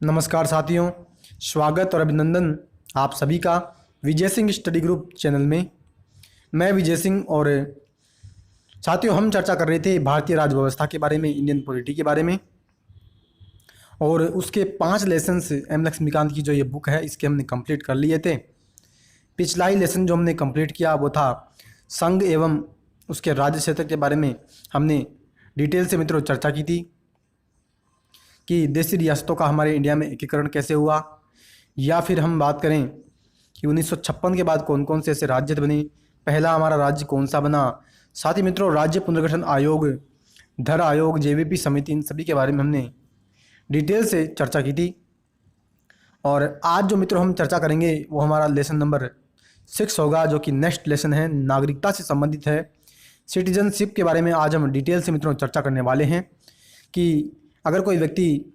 नमस्कार साथियों, स्वागत और अभिनंदन आप सभी का Vijay Singh study group channel में। मैं विजय सिंह और साथियों हम चर्चा कर रहे थे भारतीय राज्य व्यवस्था के बारे में, इंडियन पॉलिटी के बारे में, और उसके 5 लेसन्स एम लक्ष्मीकांत की जो ये बुक है इसके हमने कंप्लीट कर लिए थे। पिछला ही लेसन जो हमने कंप्लीट किया वो था संघ एवं उसके राज्य क्षेत्र के बारे में। हमने डिटेल से मित्रों चर्चा की थी कि देशी रियासतों का हमारे इंडिया में एकीकरण कैसे हुआ, या फिर हम बात करें कि 1956 के बाद कौन कौन से ऐसे राज्य बने, पहला हमारा राज्य कौन सा बना। साथ ही मित्रों राज्य पुनर्गठन आयोग, धर आयोग, जेवीपी समिति, इन सभी के बारे में हमने डिटेल से चर्चा की थी। और आज जो मित्रों हम चर्चा करेंगे वो हमारा लेसन नंबर 6 होगा, जो कि नेक्स्ट लेसन है, नागरिकता से संबंधित है। सिटीजनशिप के बारे में आज हम डिटेल से मित्रों चर्चा करने वाले हैं कि अगर कोई व्यक्ति,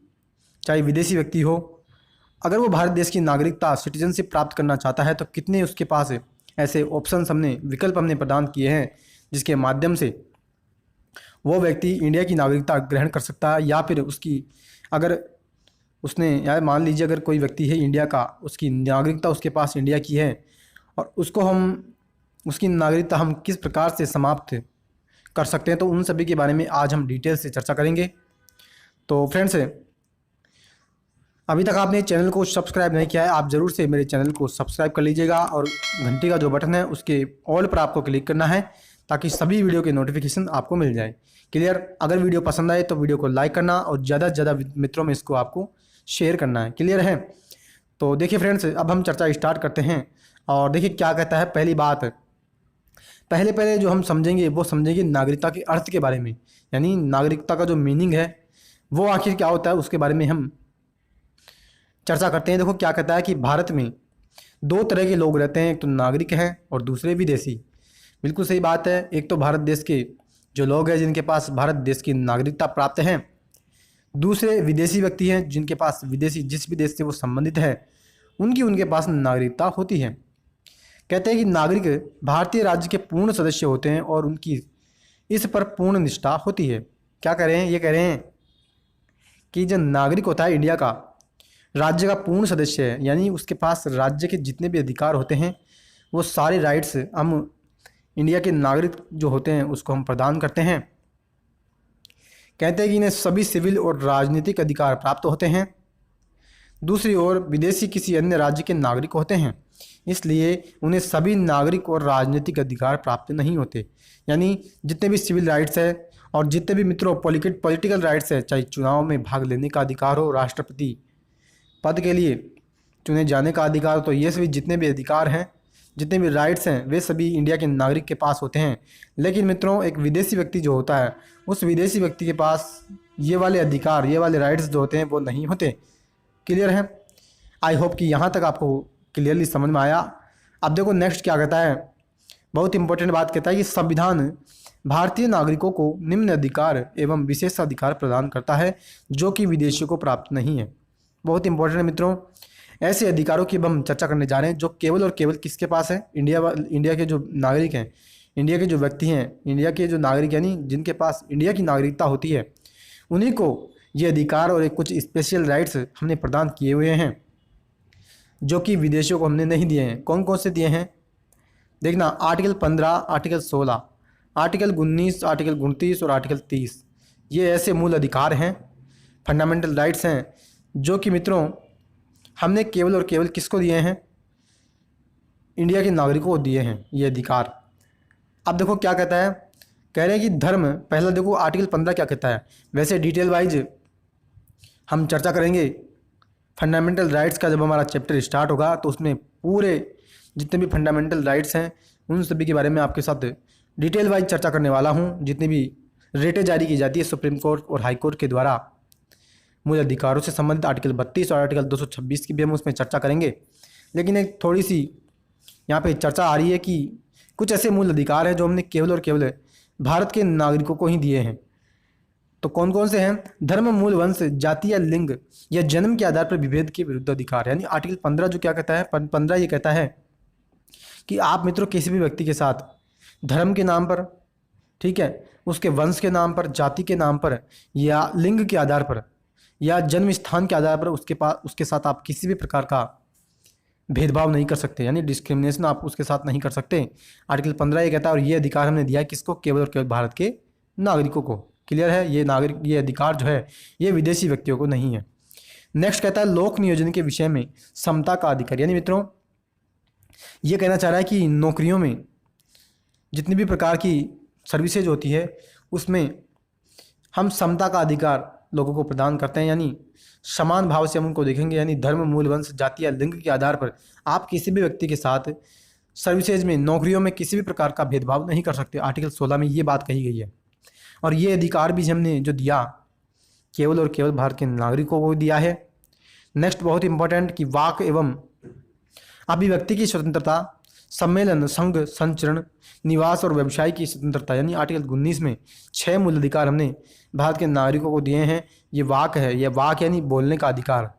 चाहे विदेशी व्यक्ति हो, अगर वो भारत देश की नागरिकता सिटीजनशिप प्राप्त करना चाहता है तो कितने उसके पास ऐसे ऑप्शंस विकल्प हमने प्रदान किए हैं जिसके माध्यम से वो व्यक्ति इंडिया की नागरिकता ग्रहण कर सकता है। या फिर उसकी, अगर उसने, या मान लीजिए अगर कोई व्यक्ति है इंडिया का, उसकी नागरिकता उसके पास इंडिया की है और उसकी नागरिकता हम किस प्रकार से समाप्त कर सकते हैं, तो उन सभी के बारे में आज हम डिटेल से चर्चा करेंगे। तो फ्रेंड्स, अभी तक आपने चैनल को सब्सक्राइब नहीं किया है, आप ज़रूर से मेरे चैनल को सब्सक्राइब कर लीजिएगा और घंटी का जो बटन है उसके ऑल पर आपको क्लिक करना है ताकि सभी वीडियो के नोटिफिकेशन आपको मिल जाए। क्लियर? अगर वीडियो पसंद आए तो वीडियो को लाइक करना और ज़्यादा से ज़्यादा मित्रों में इसको आपको शेयर करना है। क्लियर है? तो देखिए फ्रेंड्स, अब हम चर्चा स्टार्ट करते हैं और देखिए क्या कहता है। पहली बात, पहले जो हम समझेंगे वो समझेंगे नागरिकता के अर्थ के बारे में, यानी नागरिकता का जो मीनिंग है वो आखिर क्या होता है उसके बारे में हम चर्चा करते हैं। देखो क्या कहता है कि भारत में 2 तरह के लोग रहते हैं, एक तो नागरिक हैं और दूसरे विदेशी। बिल्कुल सही बात है। एक तो भारत देश के जो लोग हैं जिनके पास भारत देश की नागरिकता प्राप्त है, दूसरे विदेशी व्यक्ति हैं जिनके पास विदेशी, जिस भी देश से वो संबंधित है उनके पास नागरिकता होती है। कहते हैं कि नागरिक भारतीय राज्य के पूर्ण सदस्य होते हैं और उनकी इस पर पूर्ण निष्ठा होती है। क्या कह रहे हैं? ये कह रहे हैं कि जो नागरिक होता है इंडिया का, राज्य का पूर्ण सदस्य है, यानी उसके पास राज्य के जितने भी अधिकार होते हैं वो सारे राइट्स हम इंडिया के नागरिक जो होते हैं उसको हम प्रदान करते हैं। कहते हैं कि इन्हें सभी सिविल और राजनीतिक अधिकार प्राप्त होते हैं। दूसरी ओर विदेशी किसी अन्य राज्य के नागरिक होते हैं, इसलिए उन्हें सभी नागरिक और राजनीतिक अधिकार प्राप्त नहीं होते। यानी जितने भी सिविल राइट्स है और जितने भी मित्रों पॉलिटिकल राइट्स है, चाहे चुनाव में भाग लेने का अधिकार हो, राष्ट्रपति पद के लिए चुने जाने का अधिकार, तो ये सभी जितने भी अधिकार हैं, जितने भी राइट्स हैं, वे सभी इंडिया के नागरिक के पास होते हैं। लेकिन मित्रों एक विदेशी व्यक्ति जो होता है, उस विदेशी व्यक्ति के पास ये वाले अधिकार, ये वाले राइट्स जो होते हैं वो नहीं होते। क्लियर है? आई होप कि यहाँ तक आपको क्लियरली समझ में आया। अब देखो नेक्स्ट क्या कहता है, बहुत इंपॉर्टेंट बात कहता है कि संविधान भारतीय नागरिकों को निम्न अधिकार एवं विशेषाधिकार प्रदान करता है जो कि विदेशियों को प्राप्त नहीं है। बहुत इंपॉर्टेंट है मित्रों, ऐसे अधिकारों की अब हम चर्चा करने जा रहे हैं जो केवल और केवल किसके पास है? इंडिया के जो नागरिक हैं, इंडिया के जो व्यक्ति हैं, इंडिया के जो नागरिक यानी जिनके पास इंडिया की नागरिकता होती है, उन्हीं को ये अधिकार और एक कुछ स्पेशल राइट्स हमने प्रदान किए हुए हैं जो कि विदेशियों को हमने नहीं दिए हैं। कौन कौन से दिए हैं देखना, आर्टिकल 15, आर्टिकल 16, आर्टिकल 19, आर्टिकल 29 और आर्टिकल 30। ये ऐसे मूल अधिकार हैं, फंडामेंटल राइट्स हैं जो कि मित्रों हमने केवल और केवल किसको दिए हैं? इंडिया के नागरिकों को दिए हैं ये अधिकार। अब देखो क्या कहता है, कह रहे हैं कि धर्म, पहला देखो आर्टिकल 15 क्या कहता है। वैसे डिटेल वाइज हम चर्चा करेंगे फंडामेंटल राइट्स का, जब हमारा चैप्टर स्टार्ट होगा तो उसमें पूरे जितने भी फंडामेंटल राइट्स हैं उन सभी के बारे में आपके साथ डिटेल वाइज चर्चा करने वाला हूं। जितनी भी रेटें जारी की जाती है सुप्रीम कोर्ट और हाई कोर्ट के द्वारा मूल अधिकारों से संबंधित, आर्टिकल 32 और आर्टिकल 226 की भी हम उसमें चर्चा करेंगे। लेकिन एक थोड़ी सी यहाँ पे चर्चा आ रही है कि कुछ ऐसे मूल अधिकार हैं जो हमने केवल और केवल भारत के नागरिकों को ही दिए हैं। तो कौन कौन से हैं? धर्म, मूल, वंश, जाति या लिंग या जन्म के आधार पर विभेद के विरुद्ध अधिकार। यानी आर्टिकल 15 जो क्या कहता है, 15 ये कहता है कि आप मित्रों किसी भी व्यक्ति के साथ धर्म के नाम पर, ठीक है, उसके वंश के नाम पर, जाति के नाम पर या लिंग के आधार पर या जन्म स्थान के आधार पर उसके साथ आप किसी भी प्रकार का भेदभाव नहीं कर सकते, यानी डिस्क्रिमिनेशन आप उसके साथ नहीं कर सकते। आर्टिकल 15 ये कहता है, और ये अधिकार हमने दिया है किसको? केवल और केवल भारत के नागरिकों को। क्लियर है? ये अधिकार जो है ये विदेशी व्यक्तियों को नहीं है। नेक्स्ट कहता है लोक नियोजन के विषय में समता का अधिकार, यानी मित्रों ये कहना चाह रहा है कि नौकरियों में जितनी भी प्रकार की सर्विसेज होती है उसमें हम समता का अधिकार लोगों को प्रदान करते हैं, यानी समान भाव से हम उनको देखेंगे, यानी धर्म, मूल, वंश, जाति या लिंग के आधार पर आप किसी भी व्यक्ति के साथ सर्विसेज में, नौकरियों में किसी भी प्रकार का भेदभाव नहीं कर सकते। आर्टिकल 16 में ये बात कही गई है। और ये अधिकार भी हमने जो दिया केवल और केवल भारत के नागरिकों को दिया है। नेक्स्ट बहुत इंपॉर्टेंट कि वाक एवं अभिव्यक्ति की स्वतंत्रता, सम्मेलन, संघ, संचरण, निवास और व्यवसाय की स्वतंत्रता, यानी आर्टिकल 19 में 6 मूल अधिकार हमने भारत के नागरिकों को दिए हैं। ये वाक है, ये वाक यानी बोलने का अधिकार,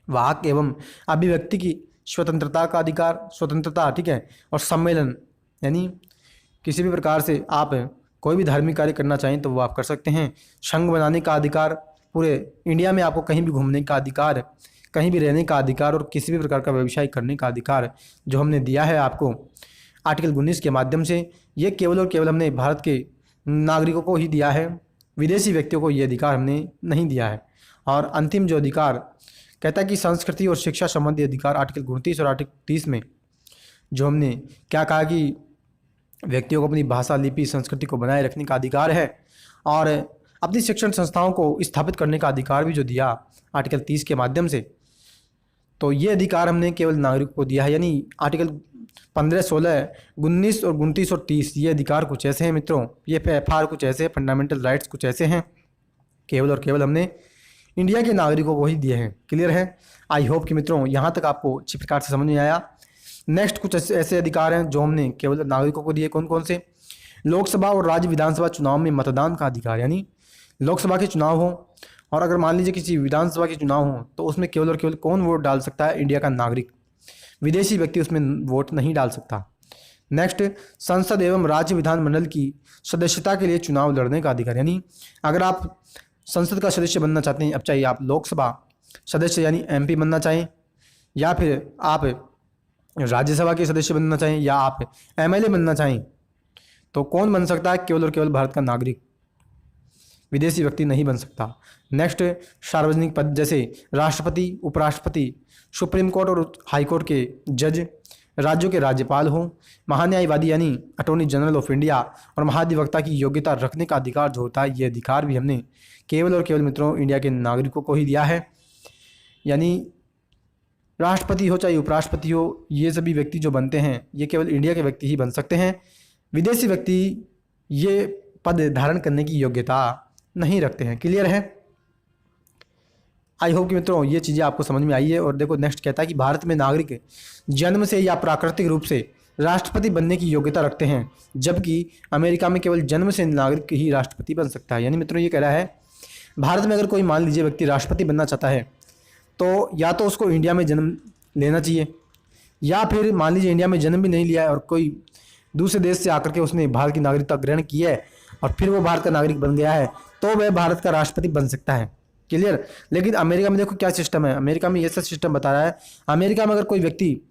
वाक एवं अभिव्यक्ति की स्वतंत्रता का अधिकार, स्वतंत्रता, ठीक है, और सम्मेलन यानी किसी भी प्रकार से आप कोई भी धार्मिक कार्य करना चाहें तो वो आप कर सकते हैं। संघ बनाने का अधिकार, पूरे इंडिया में आपको कहीं भी घूमने का अधिकार, कहीं भी रहने का अधिकार और किसी भी प्रकार का व्यवसाय करने का अधिकार जो हमने दिया है आपको आर्टिकल 19 के माध्यम से, ये केवल और केवल हमने भारत के नागरिकों को ही दिया है, विदेशी व्यक्तियों को ये अधिकार हमने नहीं दिया है। और अंतिम जो अधिकार कहता है कि संस्कृति और शिक्षा संबंधी अधिकार, आर्टिकल 29 और आर्टिकल 30 में जो हमने क्या कहा कि व्यक्तियों को अपनी भाषा, लिपि, संस्कृति को बनाए रखने का अधिकार है और अपनी शिक्षण संस्थाओं को स्थापित करने का अधिकार भी जो दिया आर्टिकल 30 के माध्यम से, तो ये अधिकार हमने केवल नागरिकों को दिया है। यानी आर्टिकल 15, 16, 19 और 29 और 30 ये अधिकार कुछ ऐसे हैं मित्रों, ये PFR कुछ ऐसे हैं, फंडामेंटल राइट्स कुछ ऐसे हैं, केवल और केवल हमने इंडिया के नागरिकों को ही दिए हैं। क्लियर है? आई होप कि मित्रों यहाँ तक आपको अच्छी प्रकार से समझ में आया। नेक्स्ट कुछ ऐसे अधिकार हैं जो हमने केवल नागरिकों को दिए, कौन कौन से? लोकसभा और राज्य विधानसभा चुनाव में मतदान का अधिकार, यानी लोकसभा के चुनाव हो और अगर मान लीजिए किसी विधानसभा के चुनाव हो तो उसमें केवल और केवल कौन वोट डाल सकता है? इंडिया का नागरिक, विदेशी व्यक्ति उसमें वोट नहीं डाल सकता। नेक्स्ट, संसद एवं राज्य विधानमंडल की सदस्यता के लिए चुनाव लड़ने का अधिकार, यानी अगर आप संसद का सदस्य बनना चाहते हैं, अब चाहिए आप लोकसभा सदस्य यानी MP बनना चाहें, या फिर आप राज्यसभा के सदस्य बनना चाहें, या आप MLA बनना चाहें, तो कौन बन सकता है? केवल और केवल भारत का नागरिक, विदेशी व्यक्ति नहीं बन सकता। नेक्स्ट, सार्वजनिक पद जैसे राष्ट्रपति, उपराष्ट्रपति, सुप्रीम कोर्ट और हाई कोर्ट के जज, राज्यों के राज्यपाल हो, महान्यायवादी यानी अटॉर्नी जनरल ऑफ इंडिया और महाधिवक्ता की योग्यता रखने का अधिकार जो होता है, ये अधिकार भी हमने केवल और केवल मित्रों इंडिया के नागरिकों को ही दिया है। यानी राष्ट्रपति हो चाहे उपराष्ट्रपति हो, ये सभी व्यक्ति जो बनते हैं ये केवल इंडिया के व्यक्ति ही बन सकते हैं, विदेशी व्यक्ति ये पद धारण करने की योग्यता नहीं रखते हैं। क्लियर है? आई होप कि मित्रों ये चीज़ें आपको समझ में आई है। और देखो नेक्स्ट कहता है कि भारत में नागरिक जन्म से या प्राकृतिक रूप से राष्ट्रपति बनने की योग्यता रखते हैं, जबकि अमेरिका में केवल जन्म से नागरिक ही राष्ट्रपति बन सकता है। यानी मित्रों ये कह रहा है भारत में अगर कोई मान लीजिए व्यक्ति राष्ट्रपति बनना चाहता है तो या तो उसको इंडिया में जन्म लेना चाहिए, या फिर मान लीजिए इंडिया में जन्म भी नहीं लिया है और कोई दूसरे देश से आकर के उसने भारत की नागरिकता ग्रहण की है और फिर वो भारत का नागरिक बन गया है तो वह भारत का राष्ट्रपति बन सकता है। क्लियर? लेकिन अमेरिका में देखो क्या सिस्टम है, अमेरिका में ये सब सिस्टम बता रहा है, अमेरिका में अगर कोई व्यक्ति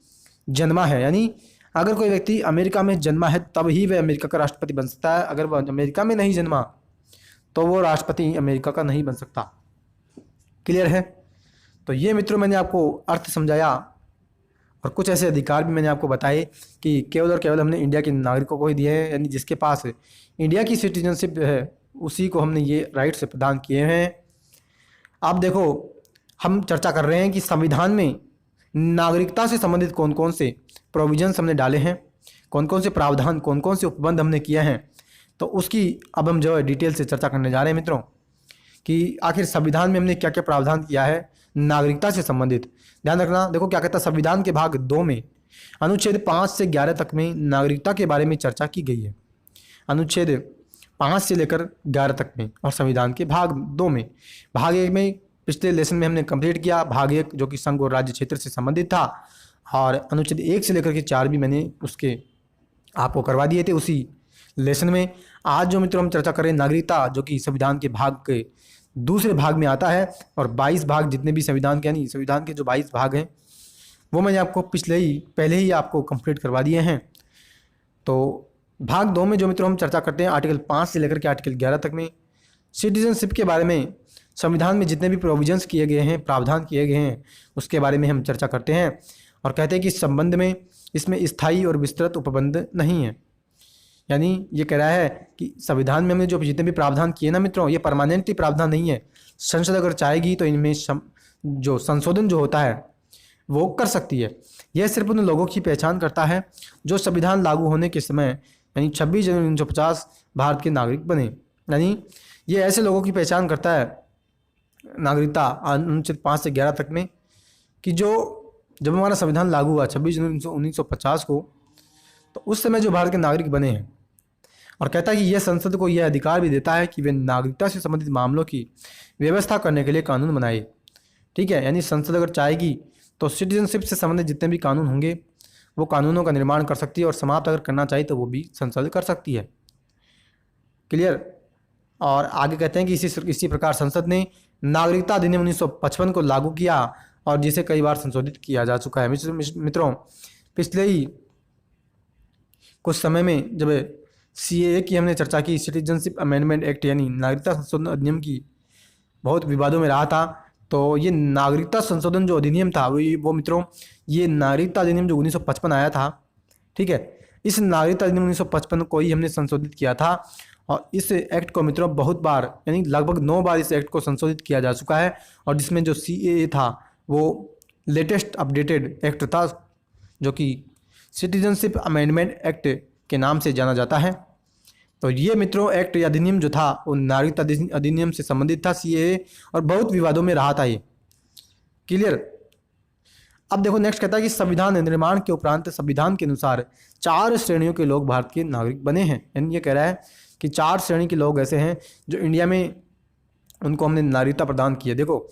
जन्मा है, यानी अगर कोई व्यक्ति अमेरिका में जन्मा है तब ही वह अमेरिका का राष्ट्रपति बन सकता है, अगर वह अमेरिका में नहीं जन्मा तो वो राष्ट्रपति अमेरिका का नहीं बन सकता। क्लियर है? तो ये मित्रों मैंने आपको अर्थ समझाया और कुछ ऐसे अधिकार भी मैंने आपको बताए कि केवल और केवल हमने इंडिया के नागरिकों को ही दिए हैं, यानी जिसके पास इंडिया की सिटीजनशिप है उसी को हमने ये राइट्स प्रदान किए हैं। आप देखो हम चर्चा कर रहे हैं कि संविधान में नागरिकता से संबंधित कौन कौन से प्रोविजंस हमने डाले हैं, कौन कौन से प्रावधान, कौन कौन से उपबंध हमने किए हैं, तो उसकी अब हम जो है डिटेल से चर्चा करने जा रहे हैं मित्रों कि आखिर संविधान में हमने क्या क्या प्रावधान किया है नागरिकता से संबंधित। ध्यान रखना, देखो क्या कहता है संविधान के भाग 2 में अनुच्छेद 5 से 11 तक में नागरिकता के बारे में चर्चा की गई है। अनुच्छेद 5 से लेकर 11 तक में, और संविधान के भाग 2 में, भाग 1 में पिछले लेसन में हमने कंप्लीट किया, भाग 1 जो कि संघ और राज्य क्षेत्र से संबंधित था, और अनुच्छेद 1 से लेकर के 4 भी मैंने उसके आपको करवा दिए थे उसी लेसन में। आज जो मित्रों हम चर्चा कर रहे हैं नागरिकता, जो कि संविधान के भाग के दूसरे भाग में आता है। और 22 भाग जितने भी संविधान के, यानी संविधान के जो 22 भाग हैं वो मैंने आपको पहले ही आपको कंप्लीट करवा दिए हैं। तो भाग 2 में जो मित्रों हम चर्चा करते हैं आर्टिकल 5 से लेकर के आर्टिकल 11 तक में सिटीजनशिप के बारे में, संविधान में जितने भी प्रोविजंस किए गए हैं, प्रावधान किए गए हैं, उसके बारे में हम चर्चा करते हैं और कहते हैं कि इस संबंध में इसमें स्थायी और विस्तृत उपबंध नहीं है। यानी ये कह रहा है कि संविधान में हमने जो जितने भी प्रावधान किए ना मित्रों, ये परमानेंटली प्रावधान नहीं है। संसद अगर चाहेगी तो इनमें जो संशोधन जो होता है वो कर सकती है। यह सिर्फ उन लोगों की पहचान करता है जो संविधान लागू होने के समय यानी 26 जनवरी 1950 भारत के नागरिक बने। यानी ये ऐसे लोगों की पहचान करता है नागरिकता अनुच्छेद 5 से 11 तक में कि जब हमारा संविधान लागू हुआ 26 जनवरी 1950 को, तो उस समय जो भारत के नागरिक बने हैं। और कहता है कि यह संसद को यह अधिकार भी देता है कि वे नागरिकता से संबंधित मामलों की व्यवस्था करने के लिए कानून बनाए। ठीक है, यानी संसद अगर चाहेगी तो सिटीजनशिप से संबंधित जितने भी कानून होंगे वो कानूनों का निर्माण कर सकती है, और समाप्त अगर करना चाहे तो वो भी संसद कर सकती है। क्लियर। और आगे कहते हैं कि इसी प्रकार संसद ने नागरिकता अधिनियम 1955 को लागू किया और जिसे कई बार संशोधित किया जा चुका है। मित्रों, पिछले ही कुछ समय में जब CAA की हमने चर्चा की, सिटीजनशिप अमेंडमेंट एक्ट यानी नागरिकता संशोधन अधिनियम की, बहुत विवादों में रहा था। तो ये नागरिकता संशोधन जो अधिनियम था वो मित्रों, ये नागरिकता अधिनियम जो 1955 आया था, ठीक है, इस नागरिकता अधिनियम 1955 को ही हमने संशोधित किया था। और इस एक्ट को मित्रों बहुत बार यानी लगभग 9 बार इस एक्ट को संशोधित किया जा चुका है। और जिसमें जो CAA था वो लेटेस्ट अपडेटेड एक्ट था, जो कि सिटीजनशिप अमेंडमेंट एक्ट के नाम से जाना जाता है। तो ये मित्रों एक्ट या अधिनियम जो था वो नागरिकता अधिनियम से संबंधित था, CAA, और बहुत विवादों में रहा था ये। क्लियर। अब देखो नेक्स्ट कहता है कि संविधान निर्माण के उपरांत संविधान के अनुसार 4 श्रेणियों के लोग भारत के नागरिक बने हैं। यानी ये कह रहा है कि 4 श्रेणी के लोग ऐसे हैं जो इंडिया में उनको हमने नागरिकता प्रदान की है। देखो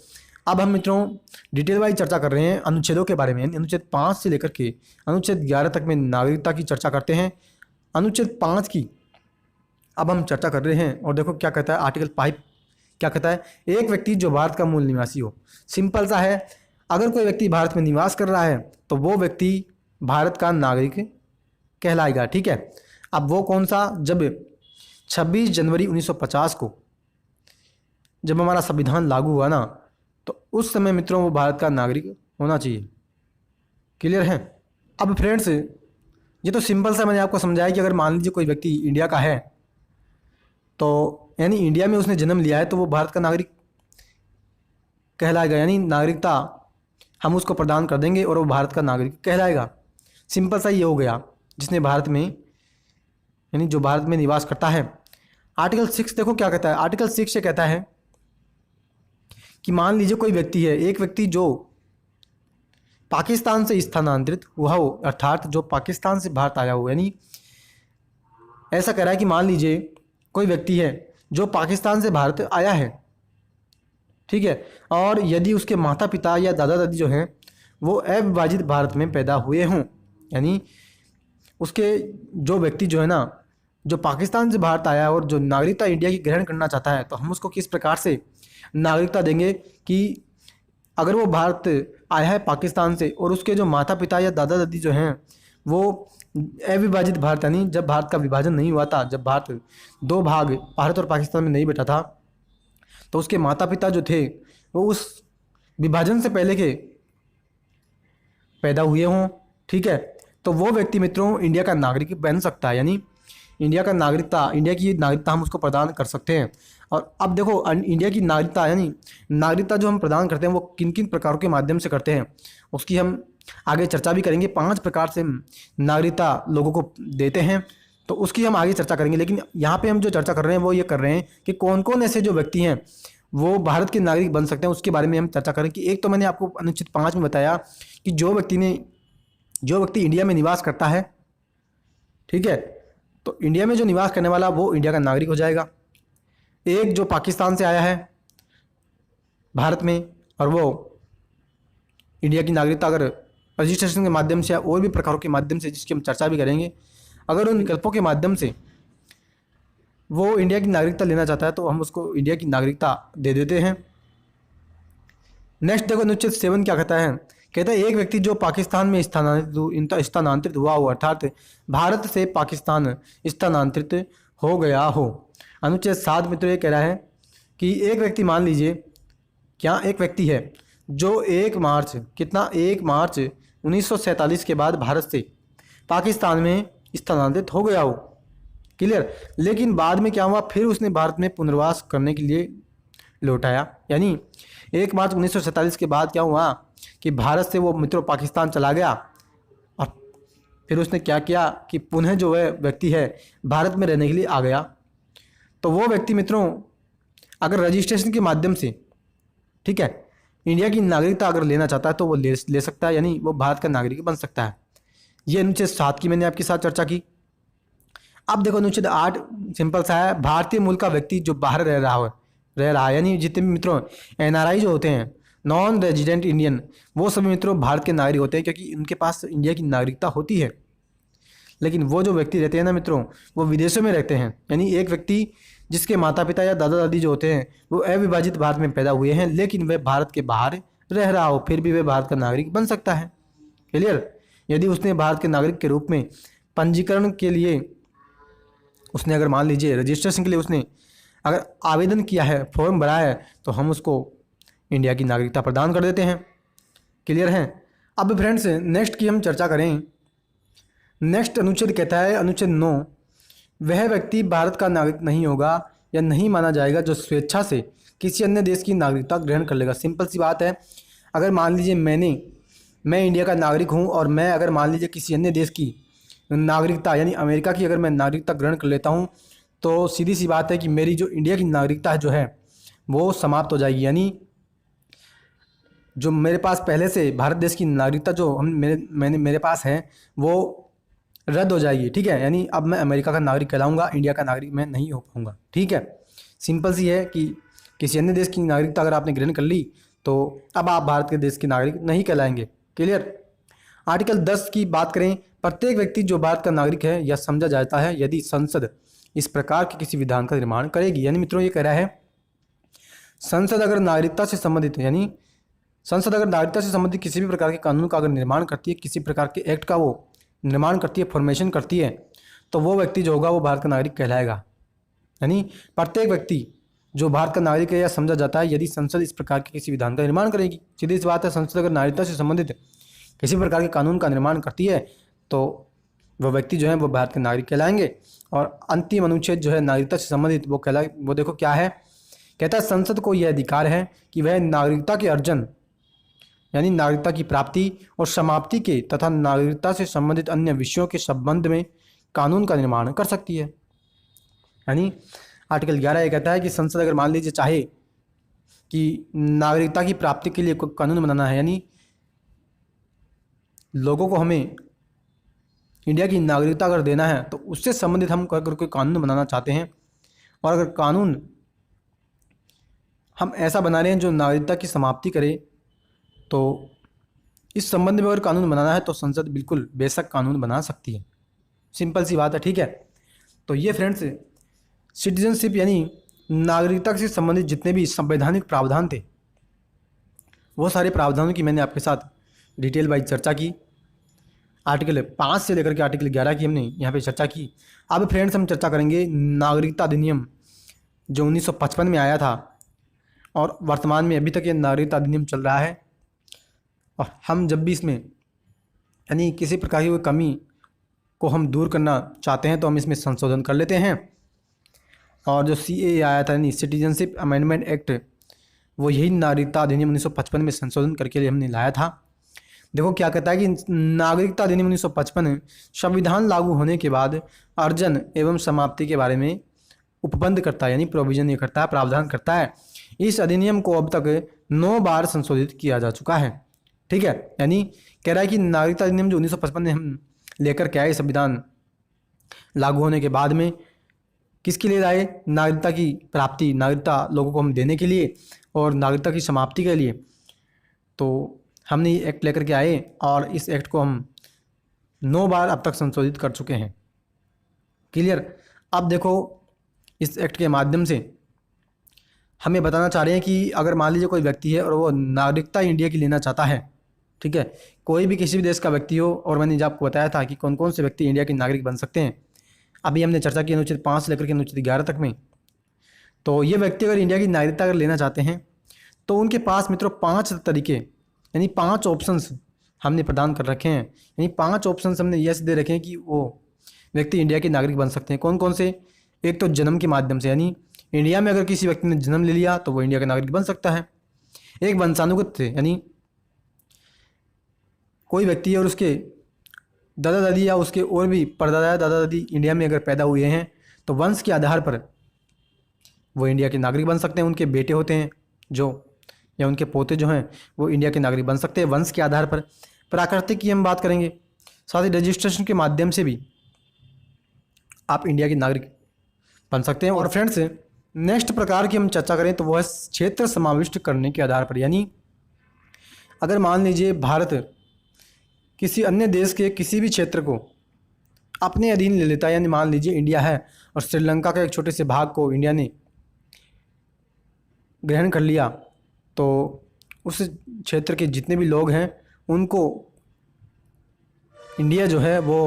अब हम मित्रों डिटेल वाइज चर्चा कर रहे हैं अनुच्छेदों के बारे में। अनुच्छेद 5 से लेकर के अनुच्छेद 11 तक में नागरिकता की चर्चा करते हैं। अनुच्छेद 5 की अब हम चर्चा कर रहे हैं। और देखो क्या कहता है आर्टिकल 5 क्या कहता है, एक व्यक्ति जो भारत का मूल निवासी हो। सिंपल सा है, अगर कोई व्यक्ति भारत में निवास कर रहा है तो वो व्यक्ति भारत का नागरिक कहलाएगा। ठीक है, अब वो कौन सा, जब 26 जनवरी 1950 को जब हमारा संविधान लागू हुआ ना, तो उस समय मित्रों वो भारत का नागरिक होना चाहिए। क्लियर है। अब फ्रेंड्स ये तो सिंपल सा मैंने आपको समझाया कि अगर मान लीजिए कोई व्यक्ति इंडिया का है, तो यानी इंडिया में उसने जन्म लिया है, तो वो भारत का नागरिक कहलाएगा। यानी नागरिकता हम उसको प्रदान कर देंगे और वो भारत का नागरिक कहलाएगा। सिंपल सा ये हो गया, जिसने भारत में यानी जो भारत में निवास करता है। आर्टिकल 6 देखो क्या कहता है। आर्टिकल 6 से कहता है कि मान लीजिए कोई व्यक्ति है, एक व्यक्ति जो पाकिस्तान से स्थानांतरित हुआ हो, अर्थात जो पाकिस्तान से भारत आया हो। यानी ऐसा कह रहा है कि मान लीजिए कोई व्यक्ति है जो पाकिस्तान से भारत आया है, ठीक है, और यदि उसके माता पिता या दादा दादी जो हैं वो अविभाजित भारत में पैदा हुए हों, यानी उसके जो व्यक्ति जो है ना, जो पाकिस्तान से भारत आया है और जो नागरिकता इंडिया की ग्रहण करना चाहता है, तो हम उसको किस प्रकार से नागरिकता देंगे कि अगर वो भारत आया है पाकिस्तान से और उसके जो माता पिता या दादा दादी जो हैं वो अविभाजित भारत, यानी जब भारत का विभाजन नहीं हुआ था, जब भारत 2 भाग भारत और पाकिस्तान में नहीं बैठा था, तो उसके माता पिता जो थे वो उस विभाजन से पहले के पैदा हुए हों, ठीक है, तो वो व्यक्ति मित्रों इंडिया का नागरिक बन सकता है। यानी इंडिया की नागरिकता हम उसको प्रदान कर सकते हैं। और अब देखो इंडिया की नागरिकता यानी नागरिकता जो हम प्रदान करते हैं वो किन किन प्रकारों के माध्यम से करते हैं, उसकी हम आगे चर्चा भी करेंगे। 5 प्रकार से नागरिकता लोगों को देते हैं, तो उसकी हम आगे चर्चा करेंगे। लेकिन यहाँ पे हम जो चर्चा कर रहे हैं वो ये कर रहे हैं कि कौन कौन ऐसे जो व्यक्ति हैं वो भारत के नागरिक बन सकते हैं, उसके बारे में हम चर्चा करें। कि एक तो मैंने आपको अनुच्छेद 5 में बताया कि जो व्यक्ति इंडिया में निवास करता है, ठीक है, तो इंडिया में जो निवास करने वाला वो इंडिया का नागरिक हो जाएगा। एक जो पाकिस्तान से आया है भारत में और वो इंडिया की नागरिकता अगर रजिस्ट्रेशन के माध्यम से या और भी प्रकारों के माध्यम से, जिसकी हम चर्चा भी करेंगे, अगर उन विकल्पों के माध्यम से वो इंडिया की नागरिकता लेना चाहता है तो हम उसको इंडिया की नागरिकता दे देते हैं। नेक्स्ट देखो अनुच्छेद 7 क्या कहता है। कहता है एक व्यक्ति जो पाकिस्तान में स्थानांतरित हुआ हो, अर्थात भारत से पाकिस्तान स्थानांतरित हो गया हो। अनुच्छेद 7 मित्रों ये कह रहा है कि एक व्यक्ति, मान लीजिए क्या एक व्यक्ति है जो 1 मार्च 1947 के बाद भारत से पाकिस्तान में स्थानांतरित हो गया हो। क्लियर। लेकिन बाद में क्या हुआ, फिर उसने भारत में पुनर्वास करने के लिए लौट आया। यानी 1 मार्च 1947 के बाद क्या हुआ कि भारत से वो मित्रों पाकिस्तान चला गया और फिर उसने क्या किया कि पुनः जो है व्यक्ति है भारत में रहने के लिए आ गया। तो वो व्यक्ति मित्रों अगर रजिस्ट्रेशन के माध्यम से, ठीक है, इंडिया की नागरिकता अगर लेना चाहता है तो वो ले सकता है, यानी वो भारत का नागरिक बन सकता है। ये अनुच्छेद 7 की मैंने आपके साथ चर्चा की। अब देखो अनुच्छेद 8 सिंपल सा है। भारतीय मूल का व्यक्ति जो बाहर रह रहा है, यानी जितने भी मित्रों NRI जो होते हैं, नॉन रेजिडेंट इंडियन, वो सभी मित्रों भारत के नागरिक होते हैं क्योंकि उनके पास इंडिया की नागरिकता होती है। लेकिन वो जो व्यक्ति रहते हैं ना मित्रों, वो विदेशों में रहते हैं। यानी एक व्यक्ति जिसके माता पिता या दादा दादी जो होते हैं वो अविभाजित भारत में पैदा हुए हैं, लेकिन वह भारत के बाहर रह रहा हो, फिर भी वह भारत का नागरिक बन सकता है। क्लियर। यदि उसने भारत के नागरिक के रूप में पंजीकरण के लिए उसने अगर मान लीजिए रजिस्ट्रेशन के लिए उसने अगर आवेदन किया है, फॉर्म भरा है, तो हम उसको इंडिया की नागरिकता प्रदान कर देते हैं। क्लियर है। अब फ्रेंड्स नेक्स्ट की हम चर्चा करें। नेक्स्ट अनुच्छेद कहता है, अनुच्छेद 9, वह व्यक्ति भारत का नागरिक नहीं होगा या नहीं माना जाएगा जो स्वेच्छा से किसी अन्य देश की नागरिकता ग्रहण कर लेगा। सिंपल सी बात है। अगर मान लीजिए मैं इंडिया का नागरिक हूँ और मैं अगर मान लीजिए किसी अन्य देश की नागरिकता यानी अमेरिका की अगर मैं नागरिकता ग्रहण कर लेता हूँ तो सीधी सी बात है कि मेरी जो इंडिया की नागरिकता जो है वो समाप्त हो जाएगी। यानी जो मेरे पास पहले से भारत देश की नागरिकता जो मेरे पास है वो रद्द हो जाएगी। ठीक है। यानी अब मैं अमेरिका का नागरिक कहलाऊंगा, इंडिया का नागरिक मैं नहीं हो पाऊंगा। ठीक है। सिंपल सी है कि किसी अन्य देश की नागरिकता अगर आपने ग्रहण कर ली तो अब आप भारत के देश के नागरिक नहीं कहलाएंगे। क्लियर। आर्टिकल 10 की बात करें। प्रत्येक व्यक्ति जो भारत का नागरिक है यह समझा जाता है यदि संसद इस प्रकार के किसी विधान का निर्माण करेगी। यानी मित्रों ये कह रहा है संसद अगर नागरिकता से संबंधित, यानी संसद अगर नागरिकता से संबंधित किसी भी प्रकार के कानून का अगर निर्माण करती है, किसी प्रकार के एक्ट का वो निर्माण करती है, फॉर्मेशन करती है, तो वो व्यक्ति जो होगा वो भारत का नागरिक कहलाएगा। यानी प्रत्येक व्यक्ति जो भारत का नागरिक है यह समझा जाता है यदि संसद इस प्रकार के किसी विधान का निर्माण करेगी। सीधी सी बात है, संसद अगर नागरिकता से संबंधित किसी प्रकार के कानून का निर्माण करती है तो वह व्यक्ति जो है वो भारत के नागरिक कहलाएंगे। और अंतिम अनुच्छेद जो है नागरिकता से संबंधित वो देखो क्या है। कहता है संसद को यह अधिकार है कि वह नागरिकता के अर्जन यानी नागरिकता की प्राप्ति और समाप्ति के तथा नागरिकता से संबंधित अन्य विषयों के संबंध में कानून का निर्माण कर सकती है। यानी आर्टिकल 11 ये कहता है कि संसद अगर मान लीजिए चाहे कि नागरिकता की प्राप्ति के लिए कोई कानून बनाना है, यानी लोगों को हमें इंडिया की नागरिकता अगर देना है तो उससे संबंधित हम अगर कोई कानून बनाना चाहते हैं और अगर कानून हम ऐसा बना रहे हैं जो नागरिकता की समाप्ति करे, तो इस संबंध में अगर कानून बनाना है तो संसद बिल्कुल बेशक कानून बना सकती है। सिंपल सी बात है। ठीक है। तो ये फ्रेंड्स सिटीजनशिप यानी नागरिकता से संबंधित जितने भी संवैधानिक प्रावधान थे वो सारे प्रावधानों की मैंने आपके साथ डिटेल वाइज चर्चा की। आर्टिकल 5 से लेकर के आर्टिकल 11 की हमने यहाँ पे चर्चा की। अब फ्रेंड्स हम चर्चा करेंगे नागरिकता अधिनियम जो 1955 में आया था और वर्तमान में अभी तक ये नागरिकता अधिनियम चल रहा है। और हम जब भी इसमें यानी किसी प्रकार की कोई कमी को हम दूर करना चाहते हैं तो हम इसमें संशोधन कर लेते हैं। और जो CAA आया था यानी सिटीजनशिप अमेंडमेंट एक्ट, वो यही नागरिकता अधिनियम 1955 में संशोधन करके हमने लाया था। देखो क्या कहता है कि नागरिकता अधिनियम 1955 संविधान लागू होने के बाद अर्जन एवं समाप्ति के बारे में उपबंध करता है, यानी प्रोविजन ये करता है, प्रावधान करता है। इस अधिनियम को अब तक 9 बार संशोधित किया जा चुका है। ठीक है। यानी कह रहा है कि नागरिकता अधिनियम जो 1955 में हम लेकर के आए संविधान लागू होने के बाद में किसके लिए लाए, नागरिकता की प्राप्ति, नागरिकता लोगों को हम देने के लिए और नागरिकता की समाप्ति के लिए। तो हमने ये एक्ट लेकर के आए और इस एक्ट को हम 9 बार अब तक संशोधित कर चुके हैं। क्लियर। अब देखो इस एक्ट के माध्यम से हमें बताना चाह रहे हैं कि अगर मान लीजिए कोई व्यक्ति है और वो नागरिकता इंडिया की लेना चाहता है, ठीक है, कोई भी किसी भी देश का व्यक्ति हो, और मैंने जब आपको बताया था कि कौन कौन से व्यक्ति इंडिया के नागरिक बन सकते हैं, अभी हमने चर्चा की अनुच्छेद 5 से लेकर के अनुच्छेद 11 तक में। तो ये व्यक्ति अगर इंडिया की नागरिकता अगर लेना चाहते हैं तो उनके पास मित्रों 5 तरीके यानी 5 ऑप्शंस हमने प्रदान कर रखे हैं, यानी 5 ऑप्शंस हमने यस दे रखे हैं कि वो व्यक्ति इंडिया के नागरिक बन सकते हैं। कौन कौन से? एक तो जन्म के माध्यम से, यानी इंडिया में अगर किसी व्यक्ति ने जन्म ले लिया तो वो इंडिया का नागरिक बन सकता है। एक वंशानुगत से, यानी कोई व्यक्ति है और उसके दादा दादी या उसके और भी परदादा दादा दादी इंडिया में अगर पैदा हुए हैं तो वंश के आधार पर वो इंडिया के नागरिक बन सकते हैं। उनके बेटे होते हैं जो, या उनके पोते जो हैं वो इंडिया के नागरिक बन सकते हैं वंश के आधार पर। प्राकृतिक की हम बात करेंगे, साथ ही रजिस्ट्रेशन के माध्यम से भी आप इंडिया के नागरिक बन सकते हैं। और फ्रेंड्स, नेक्स्ट प्रकार की हम चर्चा करें तो वह है क्षेत्र समाविष्ट करने के आधार पर, यानी अगर मान लीजिए भारत किसी अन्य देश के किसी भी क्षेत्र को अपने अधीन ले लेता है, यानी मान लीजिए इंडिया है और श्रीलंका के एक छोटे से भाग को इंडिया ने ग्रहण कर लिया, तो उस क्षेत्र के जितने भी लोग हैं उनको इंडिया जो है वो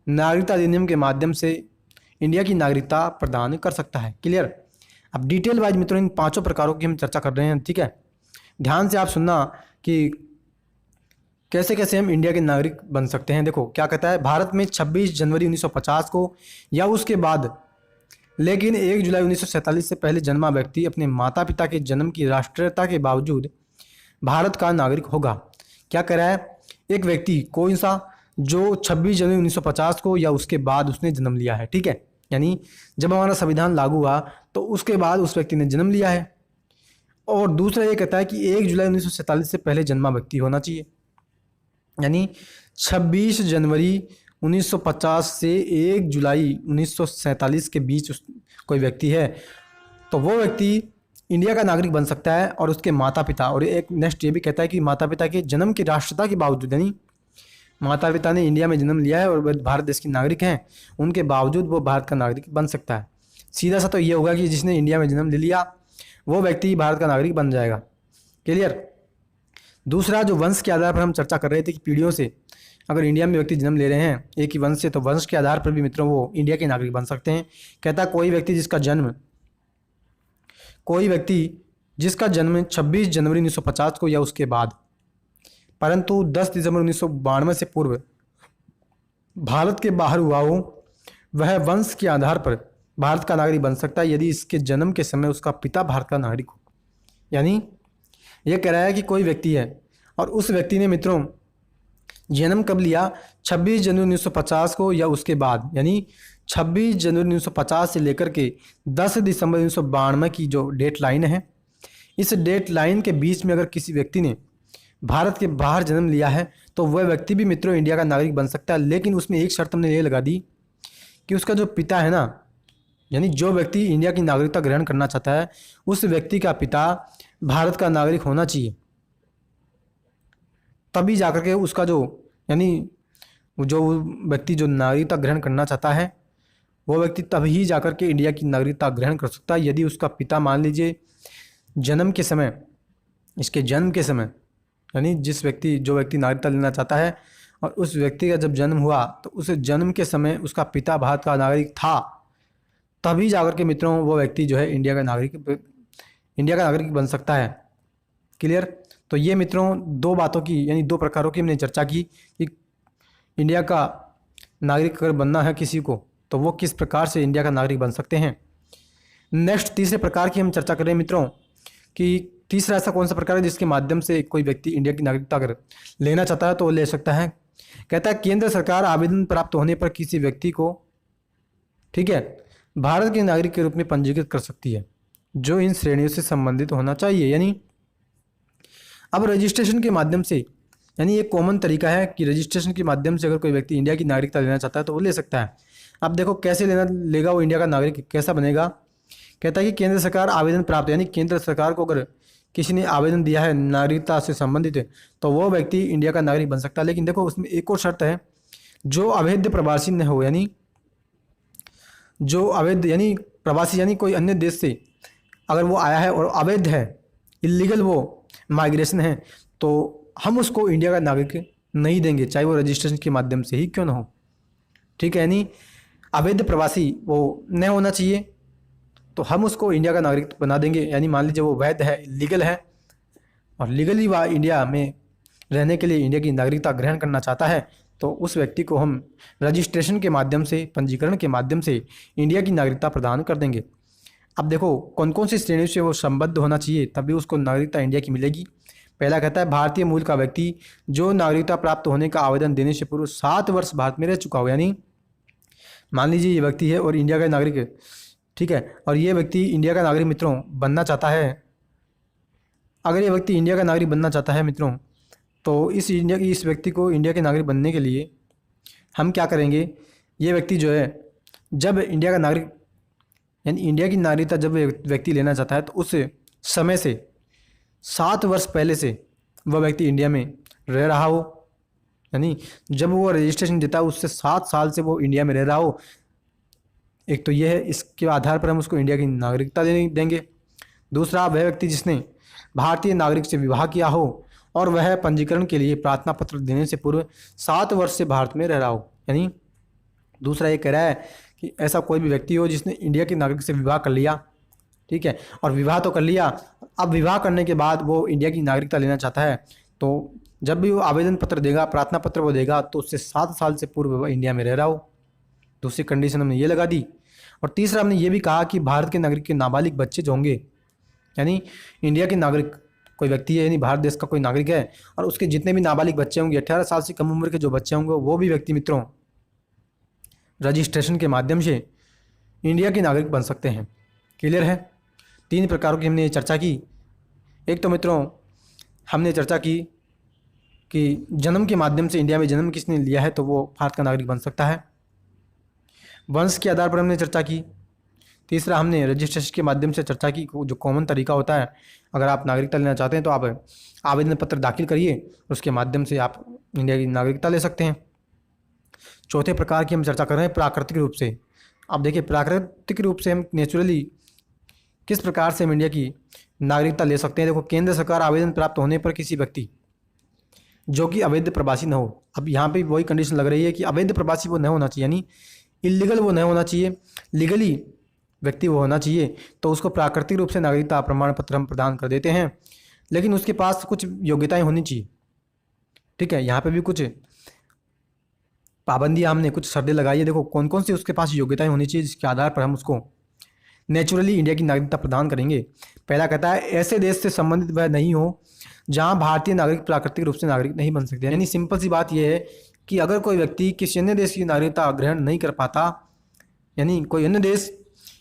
नागरिकता अधिनियम के माध्यम से इंडिया की नागरिकता प्रदान कर सकता है। क्लियर? अब डिटेल वाइज मित्रों इन 5 प्रकारों की हम चर्चा कर रहे हैं, ठीक है। ध्यान से आप सुनना कि कैसे कैसे हम इंडिया के नागरिक बन सकते हैं। देखो क्या कहता है, भारत में 26 जनवरी 1950 को या उसके बाद लेकिन 1 जुलाई 1947 से पहले जन्मा व्यक्ति अपने माता पिता के जन्म की राष्ट्रीयता के बावजूद भारत का नागरिक होगा। क्या कह रहा है, एक व्यक्ति कोई सा जो 26 जनवरी 1950 को या उसके बाद उसने जन्म लिया है, ठीक है, यानी जब हमारा संविधान लागू हुआ तो उसके बाद उस व्यक्ति ने जन्म लिया है। और दूसरा ये कहता है कि 1 जुलाई 1947 से पहले जन्मा व्यक्ति होना चाहिए, यानी 26 जनवरी 1950 से 1 जुलाई 1947 के बीच कोई व्यक्ति है तो वो व्यक्ति इंडिया का नागरिक बन सकता है। और उसके माता पिता, और एक नेक्स्ट ये भी कहता है कि माता पिता के जन्म की राष्ट्रीयता के बावजूद, यानी माता पिता ने इंडिया में जन्म लिया है और वह भारत देश के नागरिक हैं, उनके बावजूद वो भारत का नागरिक बन सकता है। सीधा सा तो ये होगा कि जिसने इंडिया में जन्म ले लिया वो व्यक्ति भारत का नागरिक बन जाएगा। क्लियर? दूसरा जो वंश के आधार पर हम चर्चा कर रहे थे कि पीढ़ियों से अगर इंडिया में व्यक्ति जन्म ले रहे हैं एक ही वंश से, तो वंश के आधार पर भी मित्रों वो इंडिया के नागरिक बन सकते हैं। कहता कोई व्यक्ति जिसका जन्म 26 जनवरी 1950 को या उसके बाद परंतु 10 दिसंबर 1992 से पूर्व भारत के बाहर हुआ हो, वह वंश के आधार पर भारत का नागरिक बन सकता है यदि इसके जन्म के समय उसका पिता भारत का नागरिक हो। यानी यह कह रहा है कि कोई व्यक्ति है और उस व्यक्ति ने मित्रों जन्म कब लिया, 26 जनवरी 1950 को या उसके बाद, यानी 26 जनवरी 1950 से लेकर के 10 दिसंबर 1992 की जो डेट लाइन है, इस डेट लाइन के बीच में अगर किसी व्यक्ति ने भारत के बाहर जन्म लिया है तो वह व्यक्ति भी मित्रों इंडिया का नागरिक बन सकता है। लेकिन उसमें एक शर्त हमने ये लगा दी कि उसका जो पिता है ना, यानी जो व्यक्ति इंडिया की नागरिकता ग्रहण करना चाहता है उस व्यक्ति का पिता भारत का नागरिक होना चाहिए, तभी जाकर के उसका जो, यानी जो व्यक्ति जो नागरिकता ग्रहण करना चाहता है वो व्यक्ति तभी जाकर के इंडिया की नागरिकता ग्रहण कर सकता है यदि उसका पिता मान लीजिए जन्म के समय, इसके जन्म के समय, यानी जो व्यक्ति नागरिकता लेना चाहता है और उस व्यक्ति का जब जन्म हुआ तो उस जन्म के समय उसका पिता भारत का नागरिक था, तभी जाकर के मित्रों वो व्यक्ति जो है इंडिया का नागरिक बन सकता है। क्लियर? तो ये मित्रों 2 बातों की, यानी 2 प्रकारों की हमने चर्चा की कि इंडिया का नागरिक अगर बनना है किसी को तो वो किस प्रकार से इंडिया का नागरिक बन सकते हैं। नेक्स्ट तीसरे प्रकार की हम चर्चा कर रहे हैं मित्रों कि तीसरा ऐसा कौन सा प्रकार है जिसके माध्यम से कोई व्यक्ति इंडिया की नागरिकता अगर लेना चाहता है तो वो ले सकता है। कहता है केंद्र सरकार आवेदन प्राप्त होने पर किसी व्यक्ति को, ठीक है, भारत के नागरिक के रूप में पंजीकृत कर सकती है जो इन श्रेणियों से संबंधित होना चाहिए। यानी अब रजिस्ट्रेशन के माध्यम से, यानी एक कॉमन तरीका है कि रजिस्ट्रेशन के माध्यम से अगर कोई व्यक्ति इंडिया की नागरिकता लेना चाहता है तो वो ले सकता है। अब देखो कैसे लेगा वो इंडिया का नागरिक, कैसा बनेगा। कहता है कि केंद्र सरकार आवेदन प्राप्त, यानी केंद्र सरकार को अगर किसी ने आवेदन दिया है नागरिकता से संबंधित है तो वो व्यक्ति इंडिया का नागरिक बन सकता है। लेकिन देखो उसमें एक और शर्त है, जो अवैध प्रवासी न हो, यानी जो अवैध, यानी प्रवासी यानी कोई अन्य देश से अगर वो आया है और अवैध है, इलीगल वो माइग्रेशन है, तो हम उसको इंडिया का नागरिक नहीं देंगे, चाहे वो रजिस्ट्रेशन के माध्यम से ही क्यों ना हो। ठीक है, यानी अवैध प्रवासी वो न होना चाहिए, तो हम उसको इंडिया का नागरिक बना देंगे। यानी मान लीजिए वो वैध है, लीगल है और लीगली वह इंडिया में रहने के लिए इंडिया की नागरिकता ग्रहण करना चाहता है, तो उस व्यक्ति को हम रजिस्ट्रेशन के माध्यम से, पंजीकरण के माध्यम से इंडिया की नागरिकता प्रदान कर देंगे। अब देखो कौन कौन सी श्रेणी से वो संबद्ध होना चाहिए तभी उसको नागरिकता इंडिया की मिलेगी। पहला कहता है भारतीय मूल का व्यक्ति जो नागरिकता प्राप्त होने का आवेदन देने से पूर्व 7 वर्ष भारत में रह चुका हो। यानी मान लीजिए ये व्यक्ति है और इंडिया का नागरिक है, ठीक है, और ये व्यक्ति इंडिया का नागरिक मित्रों बनना चाहता है। अगर ये व्यक्ति इंडिया का नागरिक बनना चाहता है मित्रों, तो इस व्यक्ति को इंडिया के नागरिक बनने के लिए हम क्या करेंगे, ये व्यक्ति जो है जब इंडिया का नागरिक यानी इंडिया की नागरिकता जब व्यक्ति लेना चाहता है, तो उस समय से 7 वर्ष पहले से वह व्यक्ति इंडिया में रह रहा हो। यानी जब वो रजिस्ट्रेशन देता है उससे 7 साल से वो इंडिया में रह रहा हो। एक तो ये है, इसके आधार पर हम उसको इंडिया की नागरिकता देंगे। दूसरा, वह व्यक्ति जिसने भारतीय नागरिक से विवाह किया हो और वह पंजीकरण के लिए प्रार्थना पत्र देने से पूर्व 7 वर्ष से भारत में रह रहा हो। यानी दूसरा ये कह रहा है कि ऐसा कोई भी व्यक्ति हो जिसने इंडिया के नागरिक से विवाह कर लिया, ठीक है, और विवाह तो कर लिया, अब विवाह करने के बाद वो इंडिया की नागरिकता लेना चाहता है, तो जब भी वो आवेदन पत्र देगा, प्रार्थना पत्र वो देगा, तो उससे 7 साल से पूर्व वह इंडिया में रह रहा हो। दूसरी कंडीशन हमने ये लगा दी। और तीसरा हमने ये भी कहा कि भारत के नागरिक के नाबालिग बच्चे जो होंगे, यानी इंडिया के नागरिक कोई व्यक्ति है, यानी भारत देश का कोई नागरिक है और उसके जितने भी नाबालिग बच्चे होंगे, 18 साल से कम उम्र के जो बच्चे होंगे, वो भी व्यक्ति मित्रों रजिस्ट्रेशन के माध्यम से इंडिया के नागरिक बन सकते हैं। क्लियर है? 3 प्रकारों की हमने चर्चा की। एक तो मित्रों हमने चर्चा की कि जन्म के माध्यम से इंडिया में जन्म किसने लिया है तो वो भारत का नागरिक बन सकता है। वंश के आधार पर हमने चर्चा की। तीसरा, हमने रजिस्ट्रेशन के माध्यम से चर्चा की, जो कॉमन तरीका होता है, अगर आप नागरिकता लेना चाहते हैं तो आप आवेदन पत्र दाखिल करिए, उसके माध्यम से आप इंडिया की नागरिकता ले सकते हैं। चौथे प्रकार की हम चर्चा कर रहे हैं प्राकृतिक रूप से। अब देखिए प्राकृतिक रूप से हम नेचुरली किस प्रकार से हम इंडिया की नागरिकता ले सकते हैं। देखो, केंद्र सरकार आवेदन प्राप्त होने पर किसी व्यक्ति जो कि अवैध प्रवासी न हो, अब यहाँ पे वही कंडीशन लग रही है कि अवैध प्रवासी वो न होना चाहिए, यानी इलीगल वो न होना चाहिए, लीगली व्यक्ति वो होना चाहिए, तो उसको प्राकृतिक रूप से नागरिकता प्रमाण पत्र हम प्रदान कर देते हैं। लेकिन उसके पास कुछ योग्यताएं होनी चाहिए, ठीक है, यहाँ पे भी कुछ पाबंदियाँ हमने कुछ शर्तें लगाई है। देखो कौन कौन सी उसके पास योग्यताएं होनी चाहिए जिसके आधार पर हम उसको नेचुरली इंडिया की नागरिकता प्रदान करेंगे। पहला कहता है ऐसे देश से संबंधित वह नहीं हो जहाँ भारतीय नागरिक प्राकृतिक रूप से नागरिक नहीं बन सकते। यानी सिंपल सी बात यह है कि अगर कोई व्यक्ति किसी अन्य देश की नागरिकता ग्रहण नहीं कर पाता, यानी कोई अन्य देश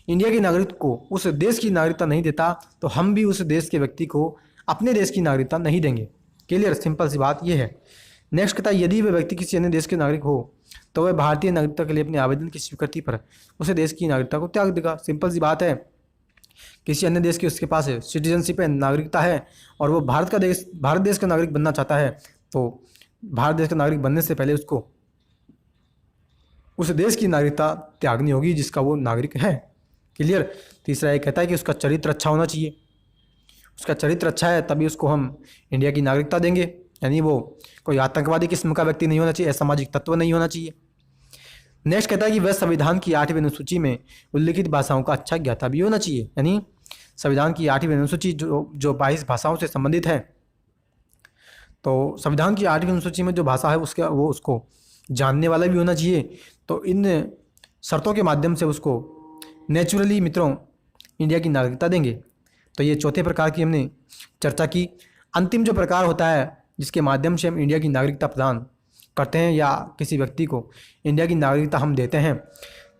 इंडिया के नागरिक को उस देश की नागरिकता नहीं देता, तो हम भी उस देश के व्यक्ति को अपने देश की नागरिकता नहीं देंगे। क्लियर? सिंपल सी बात यह है। नेक्स्ट कहता है यदि वह व्यक्ति किसी अन्य देश के नागरिक हो तो वह भारतीय नागरिकता के लिए अपने आवेदन की स्वीकृति पर उसे देश की नागरिकता को त्याग देगा। सिंपल सी बात है, किसी अन्य देश की उसके पास है, सिटीजनशिप है, नागरिकता है, और वो भारत देश का नागरिक बनना चाहता है, तो भारत देश का नागरिक बनने से पहले उसको उस देश की नागरिकता त्यागनी होगी जिसका वो नागरिक है। क्लियर? तीसरा ये कहता है कि उसका चरित्र अच्छा होना चाहिए। उसका चरित्र अच्छा है तभी उसको हम इंडिया की नागरिकता देंगे। यानी वो कोई आतंकवादी किस्म का व्यक्ति नहीं होना चाहिए, असामाजिक तत्व नहीं होना चाहिए। नेक्स्ट कहता है कि वह संविधान की 8वीं अनुसूची में उल्लिखित भाषाओं का अच्छा ज्ञाता भी होना चाहिए। यानी संविधान की 8वीं अनुसूची जो 22 भाषाओं से संबंधित है, तो संविधान की 8वीं अनुसूची में जो भाषा है उसको जानने वाला भी होना चाहिए। तो इन शर्तों के माध्यम से उसको नेचुरली मित्रों इंडिया की नागरिकता देंगे। तो ये चौथे प्रकार की हमने चर्चा की। अंतिम जो प्रकार होता है जिसके माध्यम से हम इंडिया की नागरिकता प्रदान करते हैं या किसी व्यक्ति को इंडिया की नागरिकता हम देते हैं,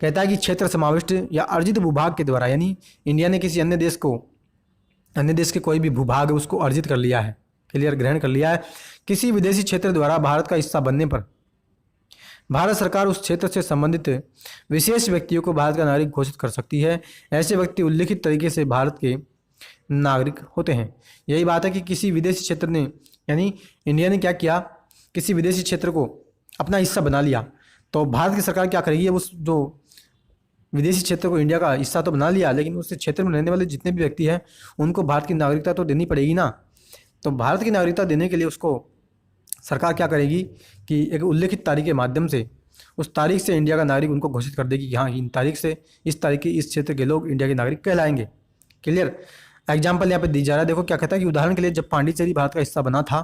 कहता है कि क्षेत्र समाविष्ट या अर्जित भूभाग के द्वारा, यानी इंडिया ने किसी अन्य देश के कोई भी भूभाग उसको अर्जित कर लिया है, क्लियर, ग्रहण कर लिया है, किसी विदेशी क्षेत्र द्वारा भारत का हिस्सा बनने पर भारत सरकार उस क्षेत्र से संबंधित विशेष व्यक्तियों को भारत का नागरिक घोषित कर सकती है। ऐसे व्यक्ति उल्लिखित तरीके से भारत के नागरिक होते हैं। यही बात है कि किसी विदेशी क्षेत्र ने, यानी इंडिया ने क्या किया, किसी विदेशी क्षेत्र को अपना हिस्सा बना लिया, तो भारत की सरकार क्या करेगी, उस जो विदेशी क्षेत्र को इंडिया का हिस्सा तो बना लिया, लेकिन उस क्षेत्र में रहने वाले जितने भी व्यक्ति हैं उनको भारत की नागरिकता तो देनी पड़ेगी ना। तो भारत की नागरिकता देने के लिए उसको सरकार क्या करेगी कि एक उल्लिखित तारीख के माध्यम से उस तारीख से इंडिया का नागरिक उनको घोषित कर देगी कि हाँ, इन तारीख से इस तारीख के इस क्षेत्र के लोग इंडिया के नागरिक कहलाएंगे। क्लियर। एग्जाम्पल यहाँ पे दी जा रहा है, देखो क्या कहता है कि उदाहरण के लिए जब पांडिचेरी भारत का हिस्सा बना था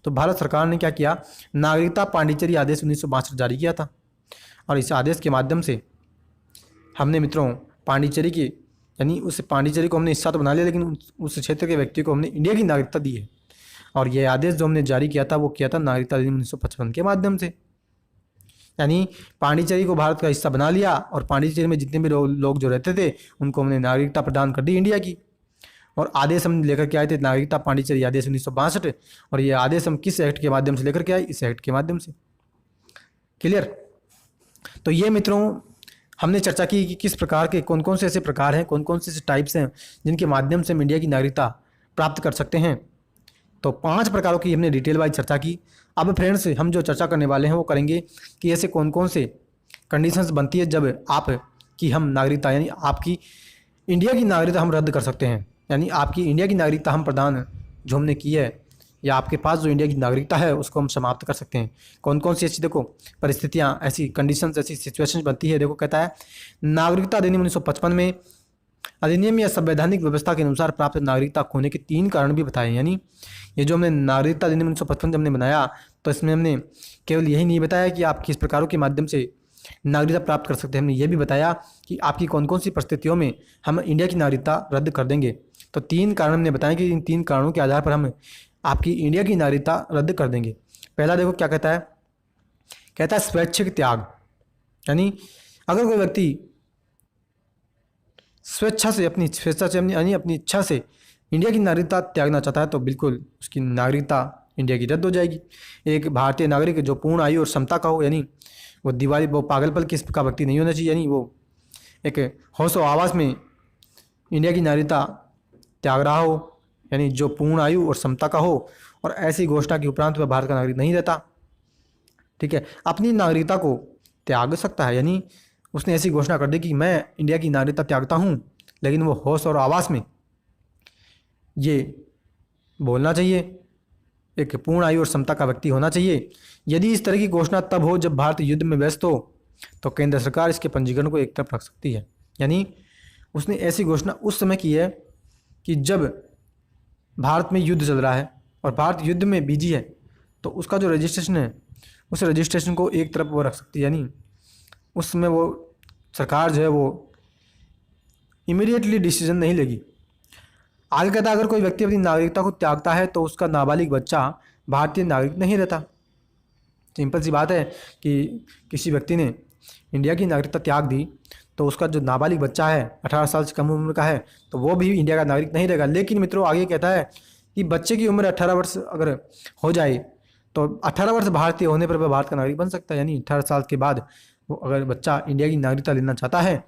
तो भारत सरकार ने क्या किया, नागरिकता पांडिचेरी आदेश 1962 जारी किया था। और इस आदेश के माध्यम से हमने मित्रों पांडिचेरी की यानी उस पांडिचेरी को हमने हिस्सा तो बना लिया, लेकिन उस क्षेत्र के व्यक्ति को हमने इंडिया की नागरिकता दी है। और ये आदेश जो हमने जारी किया था वो किया था नागरिकता अधिनियम 1955 के माध्यम से। यानी पांडिचेरी को भारत का हिस्सा बना लिया और पांडिचेरी में जितने भी लोग जो रहते थे उनको हमने नागरिकता प्रदान कर दी इंडिया की। और आदेश हम लेकर के आए थे नागरिकता पांडिचेरी आदेश 1962। और ये आदेश हम किस एक्ट के माध्यम से लेकर के आए, इस एक्ट के माध्यम से। क्लियर। तो ये मित्रों हमने चर्चा की कि किस प्रकार के कौन कौन से ऐसे प्रकार हैं, कौन कौन से ऐसे टाइप्स हैं जिनके माध्यम से हम इंडिया की नागरिकता प्राप्त कर सकते हैं। तो 5 प्रकारों की हमने डिटेल वाइज चर्चा की। अब फ्रेंड्स हम जो चर्चा करने वाले हैं वो करेंगे कि ऐसे कौन कौन से कंडीशंस बनती है जब आप की हम नागरिकता यानी आपकी इंडिया की नागरिकता हम रद्द कर सकते हैं। यानी आपकी इंडिया की नागरिकता हम प्रदान जो हमने की है या आपके पास जो इंडिया की नागरिकता है उसको हम समाप्त कर सकते हैं। कौन कौन सी ऐसी देखो परिस्थितियाँ, ऐसी कंडीशंस, ऐसी सिचुएशंस बनती है। देखो कहता है नागरिकता अधिनियम 1955 में अधिनियम या संवैधानिक व्यवस्था के अनुसार प्राप्त नागरिकता खोने के 3 कारण भी बताए। यानी ये जो हमने नागरिकता अधिनियम 1955 जब हमने बनाया तो इसमें हमने केवल यही नहीं बताया कि आप किस प्रकारों के माध्यम से नागरिकता प्राप्त कर सकते हैं, हमने ये भी बताया कि आपकी कौन कौन सी परिस्थितियों में हम इंडिया की नागरिकता रद्द कर देंगे। तो 3 कारण हमने बताया कि इन 3 कारणों के आधार पर हम आपकी इंडिया की नागरिकता रद्द कर देंगे। पहला देखो क्या कहता है, कहता है स्वैच्छिक त्याग। यानी अगर कोई व्यक्ति स्वेच्छा से अपनी यानी अपनी इच्छा से इंडिया की नागरिकता त्यागना चाहता है तो बिल्कुल उसकी नागरिकता इंडिया की रद्द हो जाएगी। एक भारतीय नागरिक जो पूर्ण आयु और क्षमता का हो, यानी वो दिवाली वो पागलपन किस्म का व्यक्ति नहीं होना चाहिए, यानी वो एक होश और आवास में इंडिया की नागरिकता त्याग रहा हो, यानी जो पूर्ण आयु और क्षमता का हो और ऐसी घोषणा के उपरांत वह भारत का नागरिक नहीं रहता। ठीक है, अपनी नागरिकता को त्याग सकता है, यानी उसने ऐसी घोषणा कर दी कि मैं इंडिया की नागरिकता त्यागता हूँ, लेकिन वो होश और आवास में ये बोलना चाहिए, एक पूर्ण आयु और क्षमता का व्यक्ति होना चाहिए। यदि इस तरह की घोषणा तब हो जब भारत युद्ध में व्यस्त हो तो केंद्र सरकार इसके पंजीकरण को एक तरफ रख सकती है। यानी उसने ऐसी घोषणा उस समय की है कि जब भारत में युद्ध चल रहा है और भारत युद्ध में बिजी है तो उसका जो रजिस्ट्रेशन है उस रजिस्ट्रेशन को एक तरफ वो रख सकती है। यानी उस समय वो सरकार जो है वो इमीडिएटली डिसीजन नहीं लेगी। आगे कहता है अगर कोई व्यक्ति अपनी नागरिकता को त्यागता है तो उसका नाबालिग बच्चा भारतीय नागरिक नहीं रहता। सिंपल सी बात है कि किसी व्यक्ति ने इंडिया की नागरिकता त्याग दी तो उसका जो नाबालिग बच्चा है 18 साल से कम उम्र का है तो वो भी इंडिया का नागरिक नहीं रहेगा। लेकिन मित्रों आगे कहता है कि बच्चे की उम्र 18 वर्ष अगर हो जाए तो 18 वर्ष भारतीय होने पर वह भारत का नागरिक बन सकता है। यानी 18 साल के बाद वो अगर बच्चा इंडिया की नागरिकता लेना चाहता है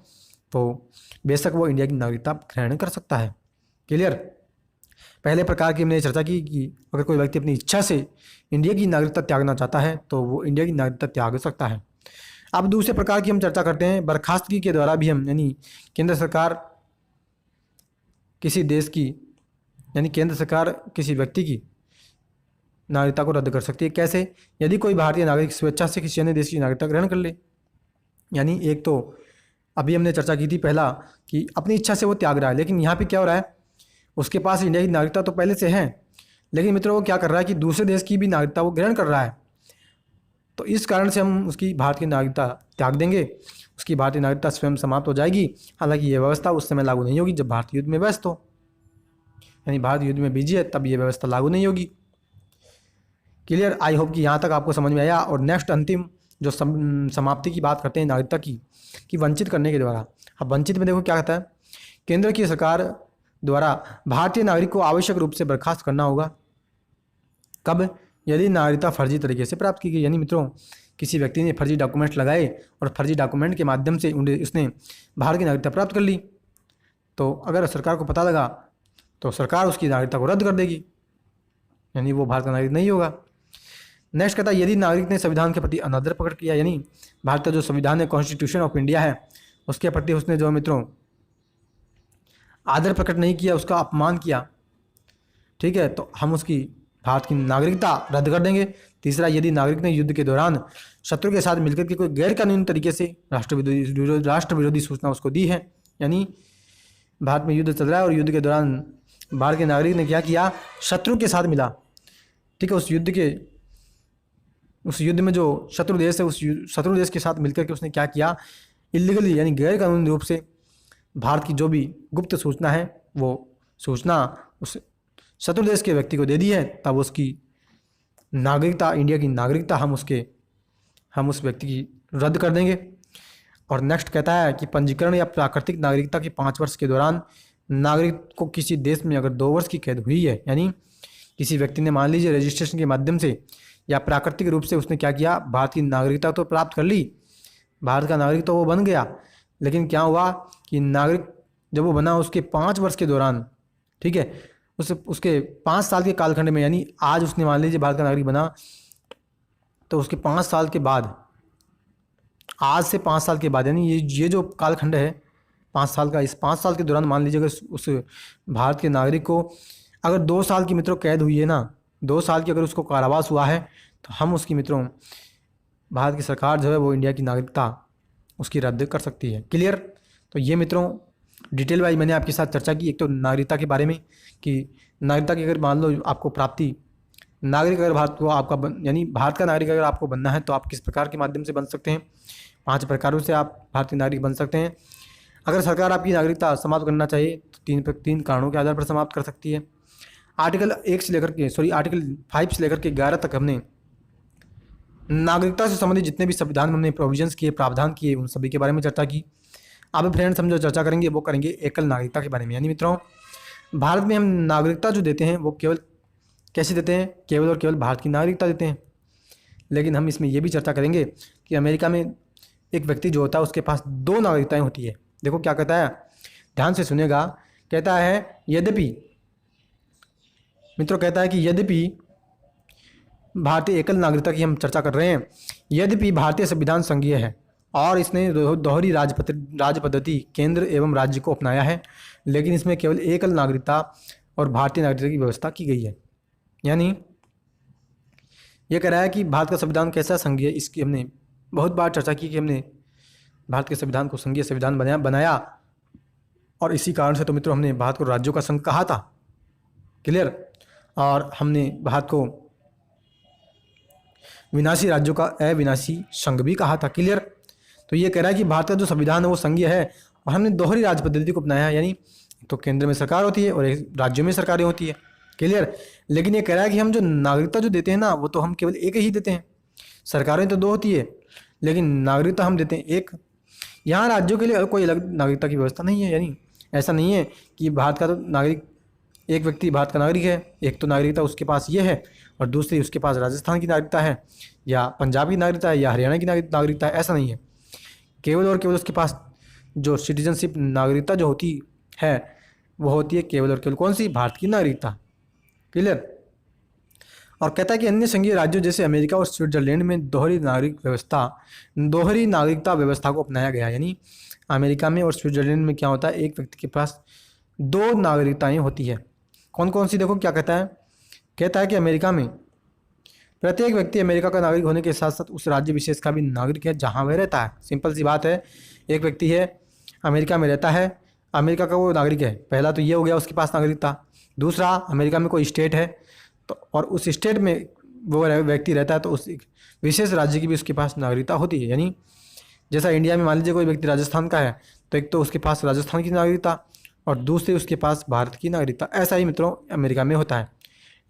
तो बेशक वो इंडिया की नागरिकता ग्रहण कर सकता है। क्लियर। पहले प्रकार की हमने चर्चा की कि अगर कोई व्यक्ति अपनी इच्छा से इंडिया की नागरिकता त्यागना चाहता है तो वो इंडिया की नागरिकता त्याग सकता है। अब दूसरे प्रकार की हम चर्चा करते हैं बर्खास्तगी के द्वारा भी हम, यानी केंद्र सरकार किसी देश की यानी केंद्र सरकार किसी व्यक्ति की नागरिकता को रद्द कर सकती है। कैसे? यदि कोई भारतीय नागरिक स्वेच्छा से किसी अन्य देश की नागरिकता ग्रहण कर ले। यानी एक तो अभी हमने चर्चा की थी पहला कि अपनी इच्छा से वो त्याग रहा है, लेकिन यहाँ पे क्या हो रहा है उसके पास इंडिया की नागरिकता तो पहले से है, लेकिन मित्रों वो क्या कर रहा है कि दूसरे देश की भी नागरिकता वो ग्रहण कर रहा है। तो इस कारण से हम उसकी भारत की नागरिकता त्याग देंगे, उसकी भारतीय नागरिकता स्वयं समाप्त हो जाएगी। हालांकि ये व्यवस्था उस समय लागू नहीं होगी जब भारत युद्ध में व्यस्त हो, यानी भारत युद्ध में बिजी है तब ये व्यवस्था लागू नहीं होगी। क्लियर। आई होप कि यहाँ तक आपको समझ में आया। और नेक्स्ट अंतिम जो समाप्ति की बात करते हैं नागरिकता की कि वंचित करने के द्वारा। अब वंचित में देखो क्या कहता है, केंद्र की सरकार द्वारा भारतीय नागरिक को आवश्यक रूप से बर्खास्त करना होगा। कब? यदि नागरिकता फर्जी तरीके से प्राप्त की गई। यानी मित्रों किसी व्यक्ति ने फर्जी डॉक्यूमेंट लगाए और फर्जी डॉक्यूमेंट के माध्यम से उसने भारत की नागरिकता प्राप्त कर ली तो अगर सरकार को पता लगा तो सरकार उसकी नागरिकता को रद्द कर देगी, यानी वो भारत का नागरिक नहीं होगा। नेक्स्ट कहता है यदि नागरिक ने संविधान के प्रति अनादर प्रकट किया, यानी भारत का जो संविधान है कॉन्स्टिट्यूशन ऑफ इंडिया है उसके प्रति उसने जो मित्रों आदर प्रकट नहीं किया, उसका अपमान किया, ठीक है, तो हम उसकी भारत की नागरिकता रद्द कर देंगे। तीसरा, यदि नागरिक ने युद्ध के दौरान शत्रु के साथ मिलकर के कोई गैर कानूनी तरीके से राष्ट्र विरोधी सूचना उसको दी है, यानी भारत में युद्ध चल रहा है और युद्ध के दौरान भारत के नागरिक ने क्या किया, शत्रु के साथ मिला, ठीक है, उस युद्ध में जो शत्रु देश है, उस शत्रु देश के साथ मिलकर के उसने क्या किया, इलीगली यानी गैर कानूनी रूप से भारत की जो भी गुप्त सूचना है वो सूचना उस शत्रु देश के व्यक्ति को दे दी है, तब उसकी नागरिकता, इंडिया की नागरिकता हम उस व्यक्ति की रद्द कर देंगे। और नेक्स्ट कहता है कि पंजीकरण या प्राकृतिक नागरिकता के 5 वर्ष के दौरान नागरिक को किसी देश में अगर 2 वर्ष की कैद हुई है, यानी किसी व्यक्ति ने मान लीजिए रजिस्ट्रेशन के माध्यम से या प्राकृतिक रूप से उसने क्या किया, भारत की नागरिकता तो प्राप्त कर ली, भारत का नागरिक तो वो बन गया, लेकिन क्या हुआ कि नागरिक जब वो बना उसके 5 वर्ष के दौरान, ठीक है, उसके 5 साल के कालखंड में, यानी आज उसने मान लीजिए भारत का नागरिक बना, तो उसके 5 साल के बाद, आज से 5 साल के बाद, यानी ये जो कालखंड है 5 साल का, इस 5 साल के दौरान मान लीजिए अगर उस भारत के नागरिक को अगर 2 साल की मित्रों कैद हुई है ना, 2 साल की अगर उसको कारावास हुआ है, तो हम उसकी मित्रों भारत की सरकार जो है वो इंडिया की नागरिकता उसकी रद्द कर सकती है। क्लियर? तो ये मित्रों डिटेल वाइज मैंने आपके साथ चर्चा की, एक तो नागरिकता के बारे में कि नागरिकता की अगर मान लो आपको प्राप्ति, नागरिक अगर भारत को आपका यानी भारत का नागरिक अगर आपको बनना है तो आप किस प्रकार के माध्यम से बन सकते हैं, 5 प्रकारों से आप भारतीय नागरिक बन सकते हैं। अगर सरकार आपकी नागरिकता समाप्त करना चाहिए तो 3 कारणों के आधार पर समाप्त कर सकती है। आर्टिकल 5 से लेकर के 11 तक हमने नागरिकता से संबंधित जितने भी संविधान में हमने प्रोविजंस किए, प्रावधान किए, उन सभी के बारे में चर्चा की। अब फ्रेंड्स हम जो चर्चा करेंगे वो करेंगे एकल नागरिकता के बारे में। यानी मित्रों भारत में हम नागरिकता जो देते हैं वो केवल कैसे देते हैं, केवल और केवल भारत की नागरिकता देते हैं। लेकिन हम इसमें ये भी चर्चा करेंगे कि अमेरिका में एक व्यक्ति जो होता है उसके पास 2 नागरिकताएं होती है। देखो क्या कहता है, ध्यान से सुनिएगा। कहता है यद्यपि मित्रों, कहता है कि यद्यपि भारतीय एकल नागरिकता की हम चर्चा कर रहे हैं, यद्यपि भारतीय संविधान संघीय है और इसने दोहरी राज पद्धति केंद्र एवं राज्य को अपनाया है, लेकिन इसमें केवल एकल नागरिकता और भारतीय नागरिकता की व्यवस्था की गई है। यानी यह कह रहा है कि भारत का संविधान कैसा संघीय, इसकी हमने बहुत बार चर्चा की कि हमने भारत के संविधान को संघीय संविधान बनाया और इसी कारण से तो मित्रों हमने भारत को राज्यों का संघ कहा था। क्लियर? और हमने भारत को विनाशी राज्यों का अविनाशी संघ भी कहा था। क्लियर? तो ये कह रहा है कि भारत का जो संविधान है वो संघीय है और हमने दोहरी राज पद्धति को अपनाया है, यानी तो केंद्र में सरकार होती है और राज्यों में सरकारें होती है। क्लियर? लेकिन ये कह रहा है कि हम जो नागरिकता जो देते हैं ना वो तो हम केवल एक ही देते हैं, सरकारें तो 2 होती है लेकिन नागरिकता हम देते हैं एक। यहाँ राज्यों के लिए कोई अलग नागरिकता की व्यवस्था नहीं है। यानी ऐसा नहीं है कि भारत का तो नागरिक, एक व्यक्ति भारत का नागरिक है, एक तो नागरिकता उसके पास ये है और दूसरी उसके पास राजस्थान की नागरिकता है या पंजाब की नागरिकता है या हरियाणा की नागरिकता है, ऐसा नहीं है। केवल और केवल उसके पास जो सिटीजनशिप नागरिकता जो होती है वो होती है केवल और केवल कौन सी, भारत की नागरिकता। क्लियर? और कहता है कि अन्य संघीय राज्यों जैसे अमेरिका और स्विट्जरलैंड में दोहरी नागरिकता व्यवस्था को अपनाया गया। यानी अमेरिका में और स्विट्जरलैंड में क्या होता है, एक व्यक्ति के पास 2 नागरिकताएं होती है। कौन कौन सी? देखो क्या कहता है। कहता है कि अमेरिका में प्रत्येक व्यक्ति अमेरिका का नागरिक होने के साथ साथ उस राज्य विशेष का भी नागरिक है जहां वह रहता है। सिंपल सी बात है, एक व्यक्ति है अमेरिका में रहता है, अमेरिका का वो नागरिक है, पहला तो ये हो गया उसके पास नागरिकता। दूसरा, अमेरिका में कोई स्टेट है तो और उस स्टेट में वो व्यक्ति रहता है तो उस विशेष राज्य की भी उसके पास नागरिकता होती है। यानी जैसा इंडिया में मान लीजिए कोई व्यक्ति राजस्थान का है तो एक तो उसके पास राजस्थान की नागरिकता और दूसरी उसके पास भारत की नागरिकता। ऐसा ही मित्रों अमेरिका में होता है,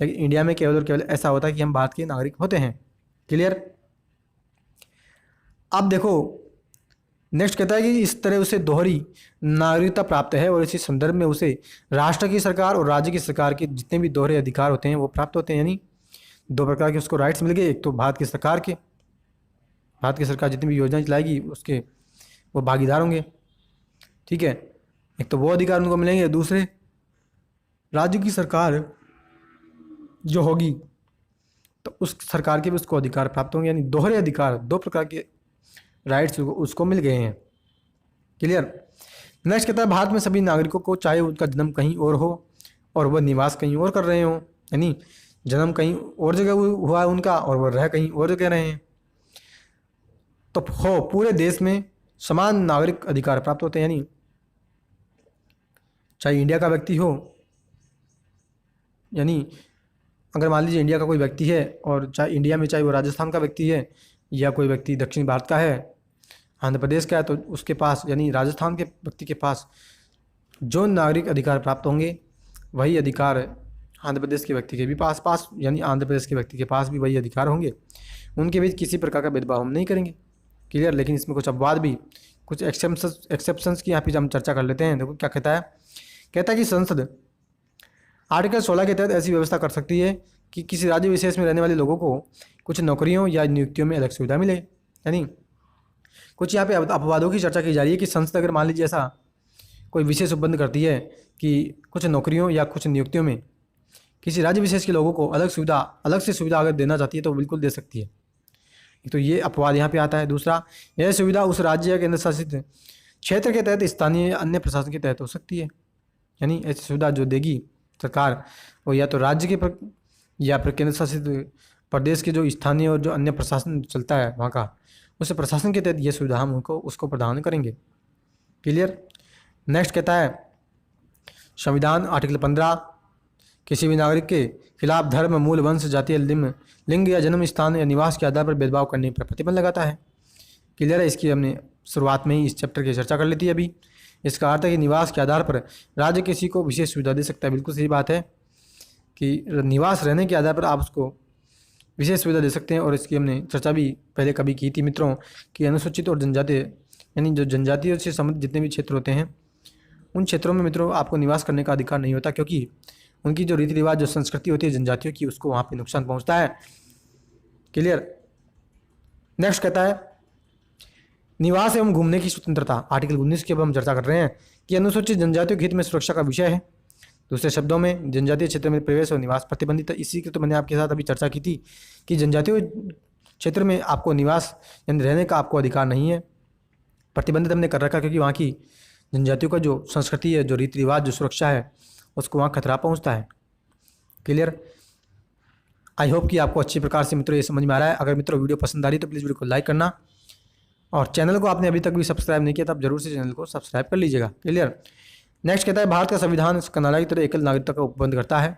लेकिन इंडिया में केवल और केवल ऐसा होता है कि हम भारत के नागरिक होते हैं। क्लियर? अब देखो नेक्स्ट कहता है कि इस तरह उसे दोहरी नागरिकता प्राप्त है और इसी संदर्भ में उसे राष्ट्र की सरकार और राज्य की सरकार के जितने भी दोहरे अधिकार होते हैं वो प्राप्त होते हैं। यानी 2 प्रकार के उसको राइट्स मिल गए, एक तो भारत की सरकार जितनी भी योजनाएं चलाएगी उसके वो भागीदार होंगे, ठीक है, एक तो वो अधिकार उनको मिलेंगे, दूसरे राज्य की सरकार जो होगी तो उस सरकार के भी उसको अधिकार प्राप्त होंगे। यानी दोहरे अधिकार, 2 प्रकार के राइट्स उसको मिल गए हैं। क्लियर। नेक्स्ट कहता है भारत में सभी नागरिकों को चाहे उनका जन्म कहीं और हो और वह निवास कहीं और कर रहे हो, यानी जन्म कहीं और जगह हुआ है उनका और वह रह कहीं और जगह रहे हैं, तो हो पूरे देश में समान नागरिक अधिकार प्राप्त होते हैं। यानी चाहे इंडिया का व्यक्ति हो, यानी अगर मान लीजिए इंडिया का कोई व्यक्ति है और चाहे इंडिया में चाहे वो राजस्थान का व्यक्ति है या कोई व्यक्ति दक्षिण भारत का है, आंध्र प्रदेश का है, तो उसके पास यानी राजस्थान के व्यक्ति के पास जो नागरिक अधिकार प्राप्त होंगे वही अधिकार आंध्र प्रदेश के व्यक्ति के भी पास यानी आंध्र प्रदेश के व्यक्ति के पास भी वही अधिकार होंगे। उनके बीच किसी प्रकार का भेदभाव हम नहीं करेंगे। क्लियर। लेकिन इसमें कुछ अपवाद भी, कुछ एक्सेप्शंस की यहाँ पे हम चर्चा कर लेते हैं। देखो क्या कहता है कि संसद आर्टिकल 16 के तहत ऐसी व्यवस्था कर सकती है कि किसी राज्य विशेष में रहने वाले लोगों को कुछ नौकरियों या नियुक्तियों में अलग सुविधा मिले। यानी कुछ यहाँ पे अपवादों की चर्चा की जा रही है कि संसद अगर मान लीजिए ऐसा कोई विशेष उपबंध करती है कि कुछ नौकरियों या कुछ नियुक्तियों में किसी राज्य विशेष के लोगों को अलग से सुविधा अगर देना चाहती है तो बिल्कुल दे सकती है। तो ये अपवाद यहाँ पे आता है। दूसरा, यह सुविधा उस राज्य या केंद्र शासित क्षेत्र के तहत स्थानीय या अन्य प्रशासन के तहत हो सकती है। यानी ऐसी सुविधा जो देगी सरकार वो या तो राज्य के या फिर केंद्र शासित प्रदेश के जो स्थानीय और जो अन्य प्रशासन चलता है वहाँ का, उस प्रशासन के तहत ये सुविधा हम उसको प्रदान करेंगे। क्लियर। नेक्स्ट कहता है संविधान आर्टिकल 15 किसी भी नागरिक के खिलाफ धर्म, मूल, वंश, जाति, लिंग या जन्म स्थान या निवास के आधार पर भेदभाव करने पर प्रतिबंध लगाता है। क्लियर है। इसकी हमने शुरुआत में ही इस चैप्टर की चर्चा कर ली थी अभी। इसका अर्थ है कि निवास के आधार पर राज्य किसी को विशेष सुविधा दे सकता है। बिल्कुल सही बात है कि निवास रहने के आधार पर आप उसको विशेष सुविधा दे सकते हैं। और इसकी हमने चर्चा भी पहले कभी की थी मित्रों कि अनुसूचित और जनजातीय यानी जो जनजातीय से संबंधित जितने भी क्षेत्र होते हैं उन क्षेत्रों में मित्रों आपको निवास करने का अधिकार नहीं होता, क्योंकि उनकी जो रीति रिवाज, जो संस्कृति होती है जनजातियों की, उसको वहाँ पे नुकसान पहुँचता है। क्लियर। नेक्स्ट कहता है निवास एवं घूमने की स्वतंत्रता आर्टिकल 19 की अब हम चर्चा कर रहे हैं कि अनुसूचित जनजातियों के हित में सुरक्षा का विषय है। दूसरे शब्दों में जनजातीय क्षेत्र में प्रवेश और निवास प्रतिबंधित है। इसी की तो मैंने आपके साथ अभी चर्चा की थी कि जनजातीय क्षेत्र में आपको निवास यानी रहने का आपको अधिकार नहीं है, प्रतिबंधित हमने कर रखा, क्योंकि वहाँ की जनजातियों का जो संस्कृति है, जो रीति रिवाज, जो सुरक्षा है, उसको वहाँ खतरा पहुँचता है। क्लियर। आई होप कि आपको अच्छी प्रकार से मित्रों ये समझ में आ रहा है। अगर मित्रों वीडियो पसंद आ रही है तो प्लीज़ वीडियो को लाइक करना और चैनल को आपने अभी तक भी सब्सक्राइब नहीं किया तो आप जरूर से चैनल को सब्सक्राइब कर लीजिएगा। क्लियर। नेक्स्ट कहता है भारत का संविधान कनाडा की तरह एकल नागरिकता का उपबंध करता है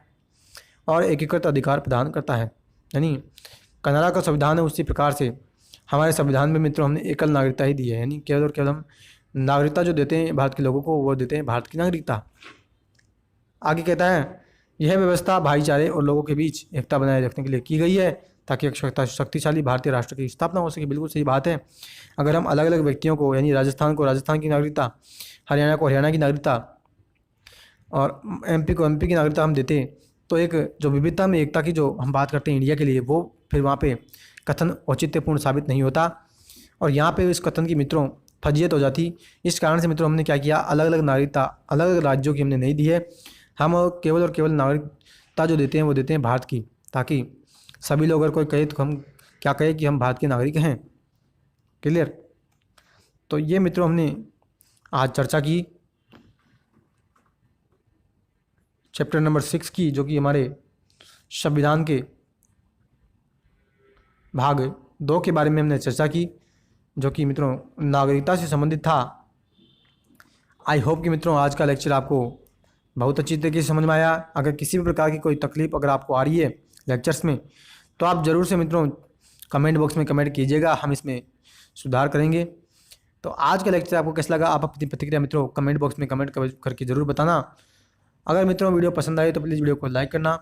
और एकीकृत अधिकार प्रदान करता है। यानी कनाडा का संविधान है उसी प्रकार से हमारे संविधान में मित्रों हमने एकल नागरिकता ही दी है। यानी केवल और केवल हम नागरिकता जो देते हैं भारत के लोगों को वो देते हैं भारत की नागरिकता। आगे कहता है यह व्यवस्था भाईचारे और लोगों के बीच एकता बनाए रखने के लिए की गई है ताकि एक शक्तिशाली भारतीय राष्ट्र की स्थापना हो सके। बिल्कुल सही बात है। अगर हम अलग अलग व्यक्तियों को यानी राजस्थान को राजस्थान की नागरिकता, हरियाणा को हरियाणा की नागरिकता और एमपी को एमपी की नागरिकता हम देते तो एक जो विविधता में एकता की जो हम बात करते हैं इंडिया के लिए, वो फिर वहाँ पे कथन औचित्यपूर्ण साबित नहीं होता और यहाँ पे इस कथन की मित्रों फर्जियत हो जाती। इस कारण से मित्रों हमने क्या किया, अलग अलग नागरिकता अलग अलग राज्यों की हमने नहीं दी है। हम केवल और केवल नागरिकता जो देते हैं वो देते हैं भारत की, ताकि सभी लोग अगर कोई कहे तो हम क्या कहे कि हम भारत के नागरिक हैं। क्लियर। तो ये मित्रों हमने आज चर्चा की चैप्टर नंबर 6 की, जो कि हमारे संविधान के भाग 2 के बारे में हमने चर्चा की, जो कि मित्रों नागरिकता से संबंधित था। आई होप कि मित्रों आज का लेक्चर आपको बहुत अच्छी तरीके से समझ में आया। अगर किसी भी प्रकार की कोई तकलीफ अगर आपको आ रही है लेक्चर्स में तो आप ज़रूर से मित्रों कमेंट बॉक्स में कमेंट कीजिएगा, हम इसमें सुधार करेंगे। तो आज का लेक्चर आपको कैसा लगा आप अपनी प्रतिक्रिया मित्रों कमेंट बॉक्स में कमेंट करके ज़रूर बताना। अगर मित्रों वीडियो पसंद आए तो प्लीज़ वीडियो को लाइक करना,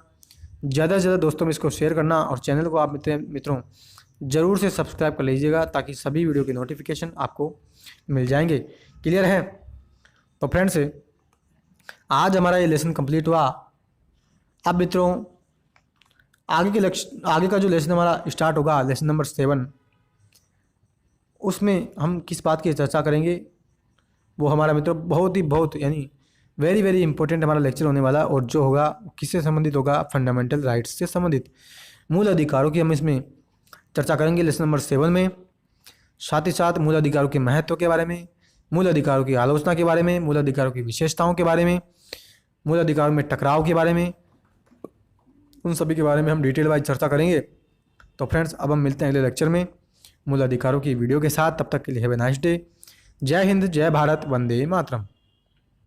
ज़्यादा से ज़्यादा दोस्तों में इसको शेयर करना और चैनल को आप मित्रों ज़रूर से सब्सक्राइब कर लीजिएगा ताकि सभी वीडियो के नोटिफिकेशन आपको मिल जाएंगे। क्लियर है। तो फ्रेंड्स आज हमारा ये लेसन कंप्लीट हुआ। अब मित्रों आगे का जो लेसन हमारा स्टार्ट होगा, लेसन नंबर 7, उसमें हम किस बात की चर्चा करेंगे वो हमारा मित्रों बहुत यानी वेरी वेरी इंपॉर्टेंट हमारा लेक्चर होने वाला, और जो होगा किससे संबंधित होगा, फंडामेंटल राइट्स से संबंधित मूल अधिकारों की हम इसमें चर्चा करेंगे लेसन नंबर 7 में। साथ ही साथ मूल अधिकारों के महत्व के बारे में, मूल अधिकारों की आलोचना के बारे में, मूल अधिकारों की विशेषताओं के बारे में, मूल अधिकारों में टकराव के बारे में, उन सभी के बारे में हम डिटेल वाइज चर्चा करेंगे। तो फ्रेंड्स, अब हम मिलते हैं अगले लेक्चर में मूल अधिकारों की वीडियो के साथ। तब तक के लिए हैव ए नाइस डे। जय हिंद, जय भारत, वंदे मातरम।